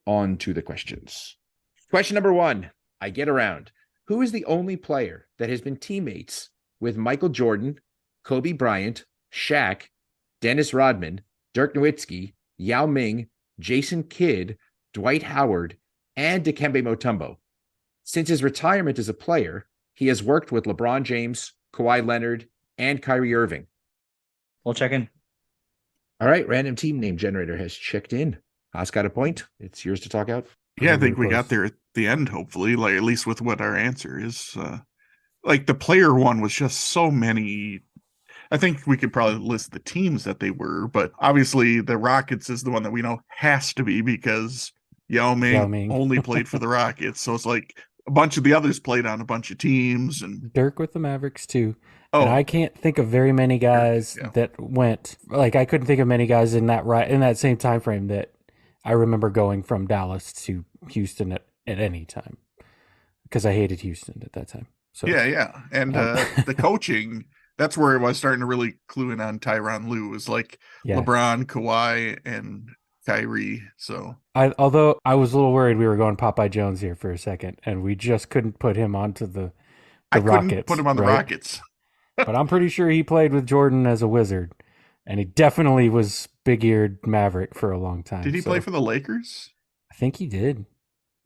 on to the questions. Question number 1, I get around. Who is the only player that has been teammates with Michael Jordan, Kobe Bryant, Shaq, Dennis Rodman, Dirk Nowitzki, Yao Ming, Jason Kidd, Dwight Howard, and Dikembe Mutombo? Since his retirement as a player, he has worked with LeBron James, Kawhi Leonard, and Kyrie Irving. We'll check in. All right, random team name generator has checked in. Haas got a point. It's yours to talk out. Yeah, I think we got there at the end, hopefully, like at least with what our answer is. Like the player one was just so many. I think we could probably list the teams that they were, but obviously the Rockets is the one that we know has to be because Yao Ming only played for the Rockets. So it's like a bunch of the others played on a bunch of teams, and Dirk with the Mavericks too. Oh, and I can't think of very many guys that went. Like I couldn't think of many guys in that same time frame that I remember going from Dallas to Houston at any time because I hated Houston at that time. So yeah, and the coaching. That's where I was starting to really clue in on Tyronn Lue. Is like LeBron, Kawhi, and Kyrie. So although I was a little worried we were going Popeye Jones here for a second, and we just couldn't put him onto the Rockets. Couldn't put him on the Rockets. But I'm pretty sure he played with Jordan as a Wizard, and he definitely was big-eared Maverick for a long time. Did he play for the Lakers? I think he did.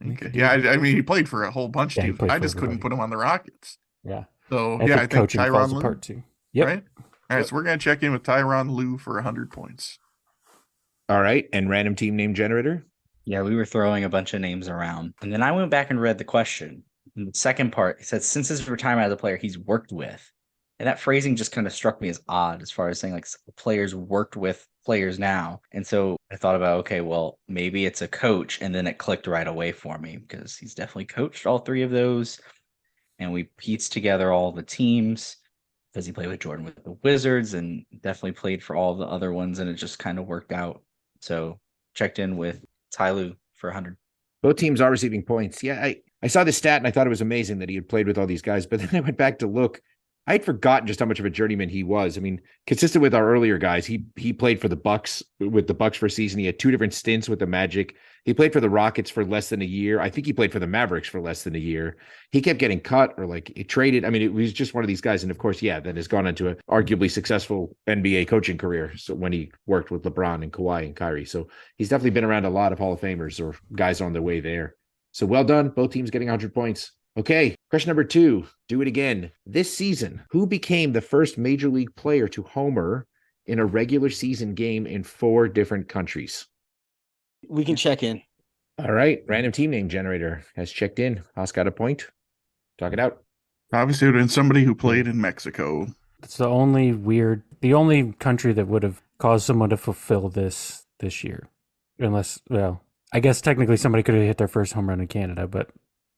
Okay. Yeah, I mean, he played for a whole bunch of teams. I just couldn't put him on the Rockets. Yeah. So, I think Tyronn Lue. Part two. Yep. Right? All right, so we're going to check in with Tyronn Lue for 100 points. All right, and random team name generator? Yeah, we were throwing a bunch of names around. And then I went back and read the question. In the second part, it said, since his retirement as a player, he's worked with. And that phrasing just kind of struck me as odd as far as saying like players worked with players now. And so I thought about, okay, well, maybe it's a coach. And then it clicked right away for me because he's definitely coached all three of those. And we pieced together all the teams because he played with Jordan with the Wizards and definitely played for all the other ones. And it just kind of worked out. So checked in with Ty Lue for 100. Both teams are receiving points. Yeah, I saw this stat and I thought it was amazing that he had played with all these guys. But then I went back to look. I had forgotten just how much of a journeyman he was. I mean, consistent with our earlier guys, he played for the Bucks with the Bucks for a season. He had 2 different stints with the Magic. He played for the Rockets for less than a year. I think he played for the Mavericks for less than a year. He kept getting cut or traded. I mean, it was just one of these guys. And of course, then has gone into an arguably successful NBA coaching career. So when he worked with LeBron and Kawhi and Kyrie, so he's definitely been around a lot of Hall of Famers or guys on their way there. So well done. Both teams getting 100 points. Okay, question number 2. Do it again. This season, who became the first Major League player to homer in a regular season game in 4 different countries? We can check in. All right, random team name generator has checked in. Haas got a point. Talk it out. Obviously, it would have been somebody who played in Mexico. It's the only country that would have caused someone to fulfill this year. Unless, I guess technically somebody could have hit their first home run in Canada, but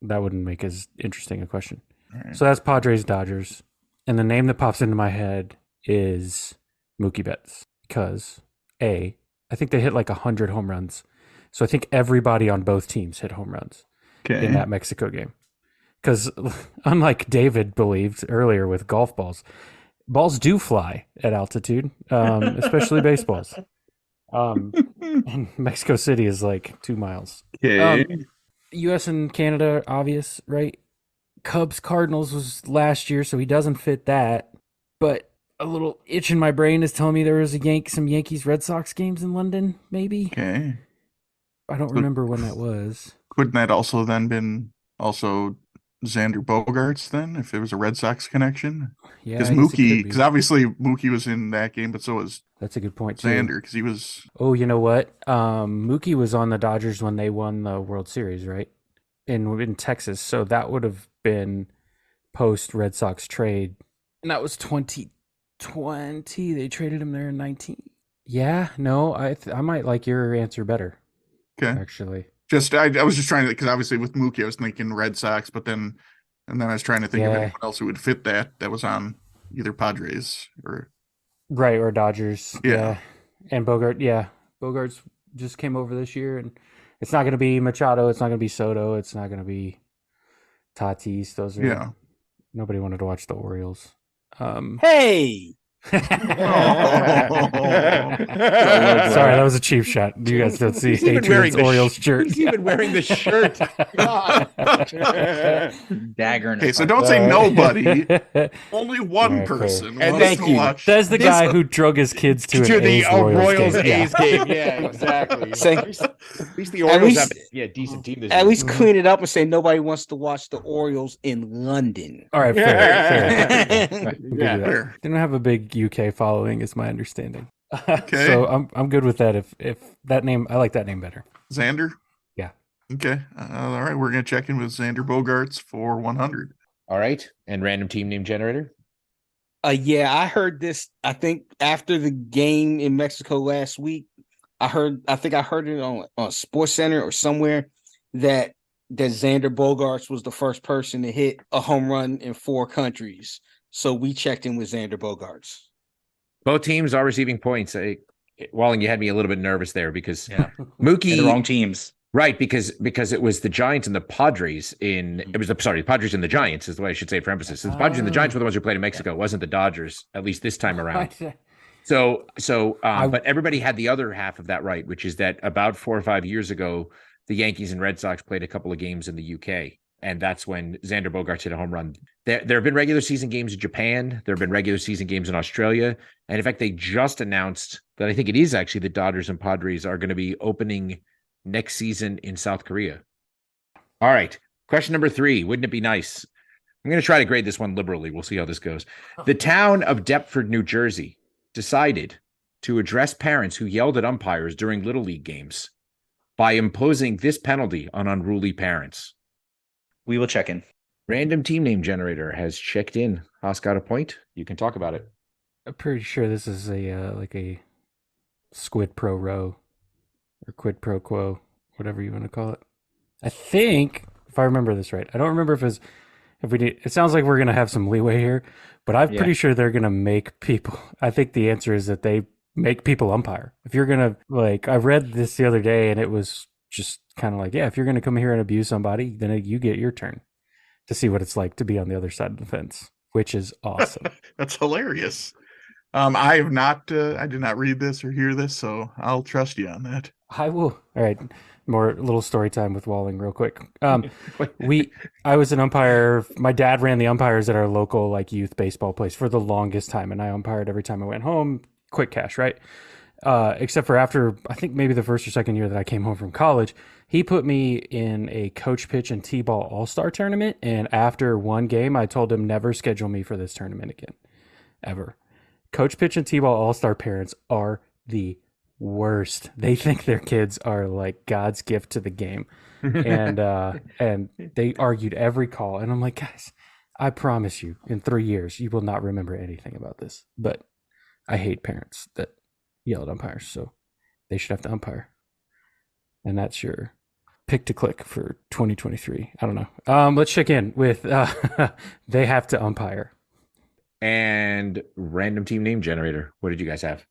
that wouldn't make as interesting a question. Right. So that's Padres Dodgers. And the name that pops into my head is Mookie Betts. Because, I think they hit like 100 home runs. So I think everybody on both teams hit home runs in that Mexico game. Because unlike David believed earlier with golf balls do fly at altitude, especially baseballs. And Mexico City is like 2 miles. U.S. and Canada, obvious, right? Cubs Cardinals was last year, so he doesn't fit that. But a little itch in my brain is telling me there was some Yankees Red Sox games in London, maybe. Okay. I don't remember when that was. Couldn't that also then been also Xander Bogaerts then, if there was a Red Sox connection? Yeah, because obviously Mookie was in that game, but so was that's a good point too. Xander, because he was. Oh, you know what? Mookie was on the Dodgers when they won the World Series, right? In Texas, so that would have been post Red Sox trade, and that was 2020. They traded him there in 19. Yeah, no, I might like your answer better. Okay, actually. I was just trying to, because obviously with Mookie, I was thinking Red Sox, but then I was trying to think of anyone else who would fit that was on either Padres or Dodgers. Yeah. And Bogaerts just came over this year, and it's not going to be Machado, it's not going to be Soto, it's not going to be Tatis. Those are nobody wanted to watch the Orioles. Hey, Sorry, that was a cheap shot. You guys don't see Adrian's Orioles shirt. He's even wearing the shirt. God. Dagger. Okay, so don't say nobody. Only one All right, person. And wants thank to you. watch. That's the guy who drug his kids to an To the A's Royals game. A's game. Yeah, exactly. Say- At least the Orioles have a decent team this year. At least clean it up and say nobody wants to watch the Orioles in London. All right, fair. Yeah. We'll give Yeah. you that. They don't have a big UK following, is my understanding. Okay. So I'm good with that. If that name, I like that name better. Xander? Yeah. Okay. All right. We're going to check in with Xander Bogaerts for 100. All right. And random team name generator. Yeah, I heard this. I think after the game in Mexico last week, I think I heard it on Sports Center or somewhere that Xander Bogaerts was the first person to hit a home run in 4 countries. So we checked in with Xander Bogaerts. Both teams are receiving points. Walling, you had me a little bit nervous there because Yeah. Mookie, The wrong teams. right? Because it was the Giants and the Padres the Padres and the Giants is the way I should say it for emphasis. The Padres and the Giants were the ones who played in Mexico. It wasn't the Dodgers, at least this time around. But everybody had the other half of that right, which is that about 4 or 5 years ago, the Yankees and Red Sox played a couple of games in the UK. And that's when Xander Bogaerts hit a home run. There have been regular season games in Japan. There have been regular season games in Australia. And in fact, they just announced that I think it is actually the Dodgers and Padres are going to be opening next season in South Korea. All right. Question number 3. Wouldn't it be nice? I'm going to try to grade this one liberally. We'll see how this goes. The town of Deptford, New Jersey, decided to address parents who yelled at umpires during Little League games by imposing this penalty on unruly parents. We will check in. Random team name generator has checked in. Haas got a point. You can talk about it. I'm pretty sure this is a squid pro row or quid pro quo, whatever you want to call it. I think, if I remember this right, I don't remember if we did. It sounds like we're gonna have some leeway here, but I'm pretty sure they're gonna make people. I think the answer is that they make people umpire. If you're gonna I read this the other day, and it was just kind of like, if you're gonna come here and abuse somebody, then you get your turn to see what it's like to be on the other side of the fence, which is awesome. That's hilarious. I have not. I did not read this or hear this, so I'll trust you on that. I will. All right. More little story time with Walling real quick. I was an umpire. My dad ran the umpires at our local youth baseball place for the longest time. And I umpired every time I went home, quick cash, right? Except for after, I think maybe the first or second year that I came home from college, he put me in a coach pitch and T-ball all-star tournament. And after one game, I told him never schedule me for this tournament again, ever. Coach pitch and T-ball all-star parents are the worst. They think their kids are like God's gift to the game. And they argued every call. And I'm like, guys, I promise you in 3 years, you will not remember anything about this. But I hate parents that yell at umpires. So they should have to umpire. And that's your pick to click for 2023. I don't know. Let's check in with, they have to umpire. And random team name generator. What did you guys have?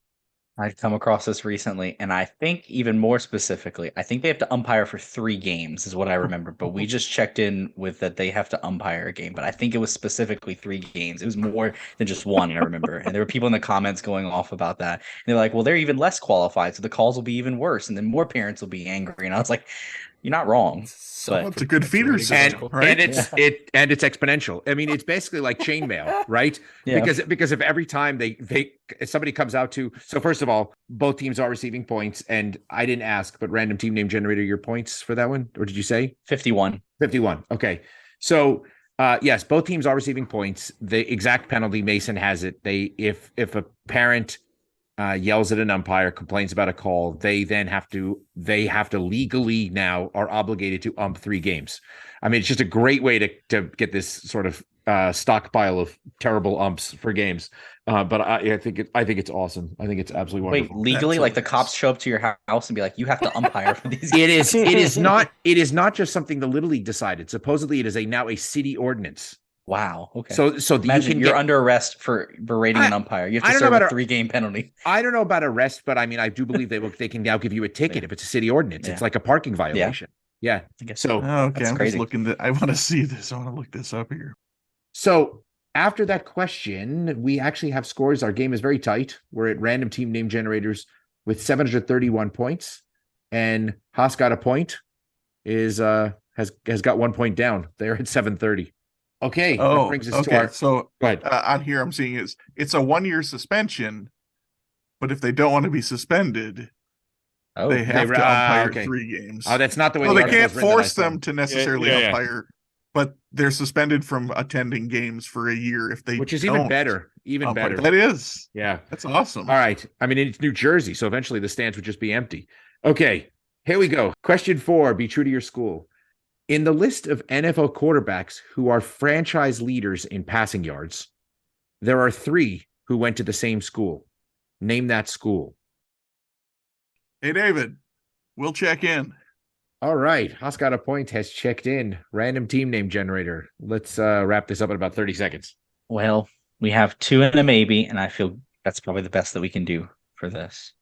I've come across this recently, and I think even more specifically, I think they have to umpire for 3 games is what I remember. But we just checked in with that they have to umpire a game. But I think it was specifically 3 games. It was more than just one, I remember. And there were people in the comments going off about that. And they're like, well, they're even less qualified, so the calls will be even worse. And then more parents will be angry. And I was like, you're not wrong. Well, it's a good feeder system, right? And it's exponential. I mean, it's basically like chainmail, right? Yeah. Because if every time if somebody comes out to, so first of all, both teams are receiving points, and I didn't ask, but random team name generator, your points for that one, or did you say 51? 51. Okay, so yes, both teams are receiving points. The exact penalty, Mason has it. If a parent yells at an umpire, complains about a call, they have to legally now are obligated to ump 3 games. I mean, it's just a great way to get this sort of stockpile of terrible umps for games. But I think it's awesome. I think it's absolutely wonderful. Wait, legally, like the cops show up to your house and be like, you have to umpire for these games. It is not just something the Little League decided. Supposedly it is now a city ordinance. Wow. Okay. So imagine you're under arrest for berating an umpire. You have to serve a 3-game penalty. I don't know about arrest, but I mean, I do believe they can now give you a ticket if it's a city ordinance. It's like a parking violation. Yeah. I guess so. Okay, I'm crazy. just looking. I want to see this. I want to look this up here. So after that question, we actually have scores. Our game is very tight. We're at random team name generators with 731 points, and Haas got a point. Has got 1 point down. They're at 730. Okay. That brings us to our. So Go ahead. on here, I'm seeing it's a 1-year suspension, but if they don't want to be suspended, they have to umpire 3 games. Oh, that's not the way. They can't force them to necessarily Yeah. umpire, but they're suspended from attending games for a year if they. Which is even better. Even umpire. better. That is. Yeah. That's awesome. All right. I mean, it's New Jersey, so eventually the stands would just be empty. Okay. Here we go. Question 4. Be true to your school. In the list of NFL quarterbacks who are franchise leaders in passing yards, there are 3 who went to the same school. Name that school. Hey, David, we'll check in. All right. Haas got a point, has checked in. Random team name generator. Let's wrap this up in about 30 seconds. Well, we have 2 and a maybe, and I feel that's probably the best that we can do for this.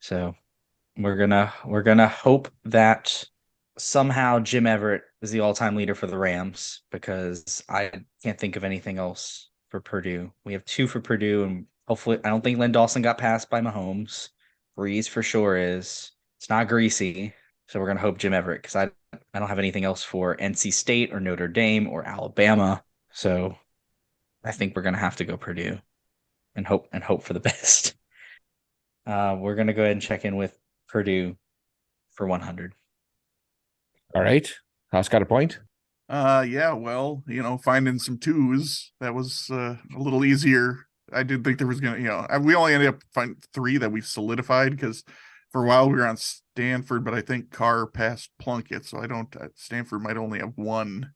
So we're gonna hope that somehow Jim Everett is the all-time leader for the Rams, because I can't think of anything else for Purdue. We have 2 for Purdue, and hopefully I don't think Len Dawson got passed by Mahomes. Breeze for sure is. It's not Greasy, so we're gonna hope Jim Everett, because I don't have anything else for NC State or Notre Dame or Alabama. So I think we're gonna have to go Purdue and hope for the best. We're gonna go ahead and check in with Purdue for 100. All right. Haas got a point. Yeah, well, finding some 2s, that was a little easier. I did think there was we only ended up finding 3 that we solidified, because for a while we were on Stanford, but I think Carr passed Plunkett, so Stanford might only have 1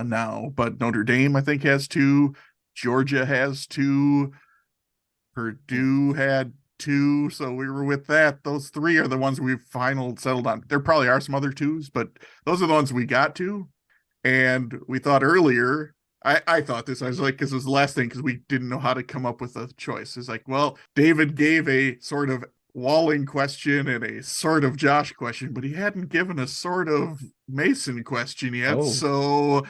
now, but Notre Dame I think has 2, Georgia has 2, Purdue had 2, so we were with that. Those 3 are the ones we've settled on. There probably are some other 2s, but those are the ones we got to. And we thought earlier, I thought this, I was like, because it was the last thing, because we didn't know how to come up with a choice. It's like, well, David gave a sort of Walling question and a sort of Josh question, but he hadn't given a sort of Mason question yet. So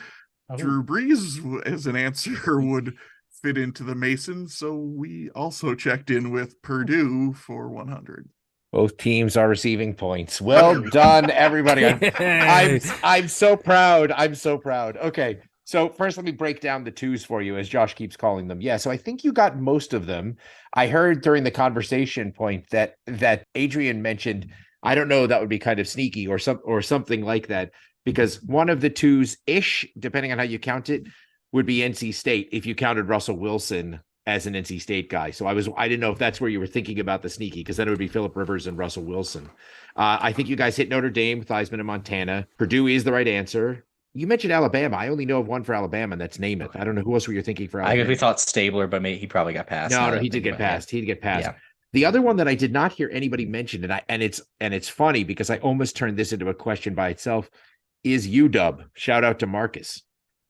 Drew Brees as an answer would fit into the Mason. So we also checked in with Purdue for 100. Both teams are receiving points. Well done, everybody. I'm so proud. I'm so proud. Okay. So first, let me break down the 2s for you, as Josh keeps calling them. Yeah. So I think you got most of them. I heard during the conversation point that Adrian mentioned, I don't know, that would be kind of sneaky or something like that, because one of the 2s ish, depending on how you count it, would be NC State if you counted Russell Wilson as an NC State guy. So I didn't know if that's where you were thinking about the sneaky, because then it would be Phillip Rivers and Russell Wilson. I think you guys hit Notre Dame, Theismann, and Montana. Purdue is the right answer. You mentioned Alabama. I only know of 1 for Alabama, and that's Name It. I don't know who else were you thinking for Alabama. I guess we thought Stabler, but maybe he probably got passed. No, he did get passed. He did get passed. Yeah. The other one that I did not hear anybody mention, and it's funny because I almost turned this into a question by itself, is UW. Shout out to Marcus,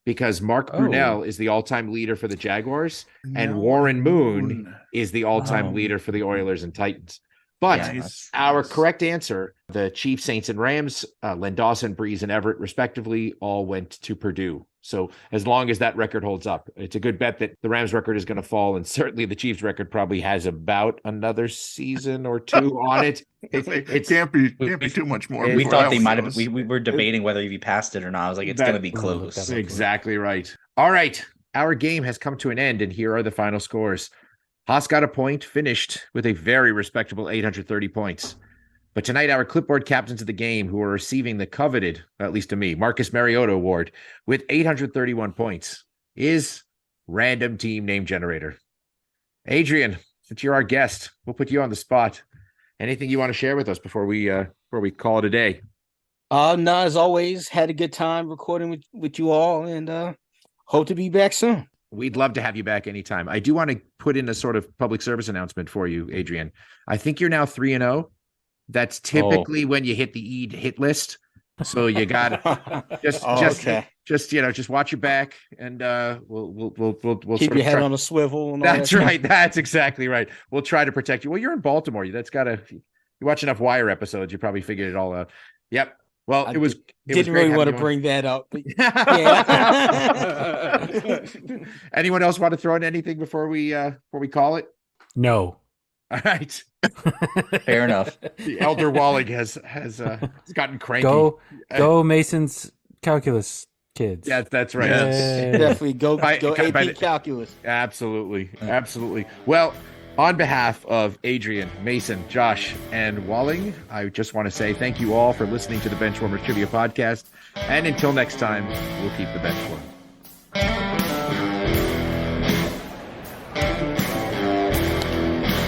because Mark Brunell is the all-time leader for the Jaguars, and Warren Moon is the all-time leader for the Oilers and Titans. But our correct answer, the Chiefs, Saints, and Rams, Len Dawson, Breeze, and Everett, respectively, all went to Purdue. So as long as that record holds up, it's a good bet that the Rams record is going to fall, and certainly the Chiefs record probably has about another season or 2 on it. It can't be too much more. We thought they might have. We were debating whether he passed it or not. I was like, it's going to be close. Exactly right. All right, our game has come to an end, and here are the final scores. Haas got a point, finished with a very respectable 830 points. But tonight, our clipboard captains of the game, who are receiving the coveted, at least to me, Marcus Mariota Award with 831 points, is Random Team Name Generator. Adrian, since you're our guest, we'll put you on the spot. Anything you want to share with us before we call it a day? No, as always, had a good time recording with you all, and hope to be back soon. We'd love to have you back anytime. I do want to put in a sort of public service announcement for you, Adrian. I think you're now 3-0. That's typically when you hit the hit list. So you got to just watch your back, and we'll keep your head on a swivel. And that's right. That's exactly right. We'll try to protect you. Well, you're in Baltimore. You watch enough Wire episodes. You probably figured it all out. Yep. Well, I it was didn't great really want to having bring that up. But you on. Anyone else want to throw in anything before we call it? No. All right. Fair enough. The elder Walling has gotten cranky. Go Mason's calculus kids. Yeah, that's right. Yay. Definitely go By AP calculus. Absolutely. Well, on behalf of Adrian, Mason, Josh, and Walling, I just want to say thank you all for listening to the Benchwarmers Trivia Podcast. And until next time, we'll keep the bench warm.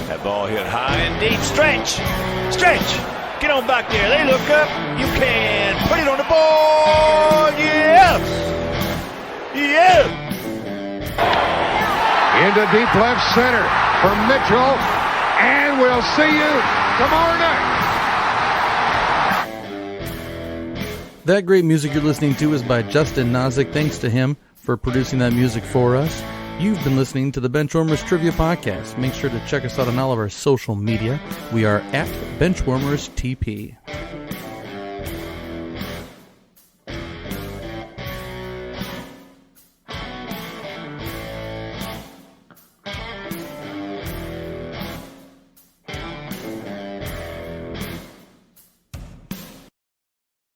That ball hit high and deep. Stretch! Get on back there. They look up. You can put it on the board. Yes! Into deep left center for Mitchell. And we'll see you tomorrow night. That great music you're listening to is by Justin Nozick. Thanks to him for producing that music for us. You've been listening to the Benchwarmers Trivia Podcast. Make sure to check us out on all of our social media. We are at Benchwarmers TP.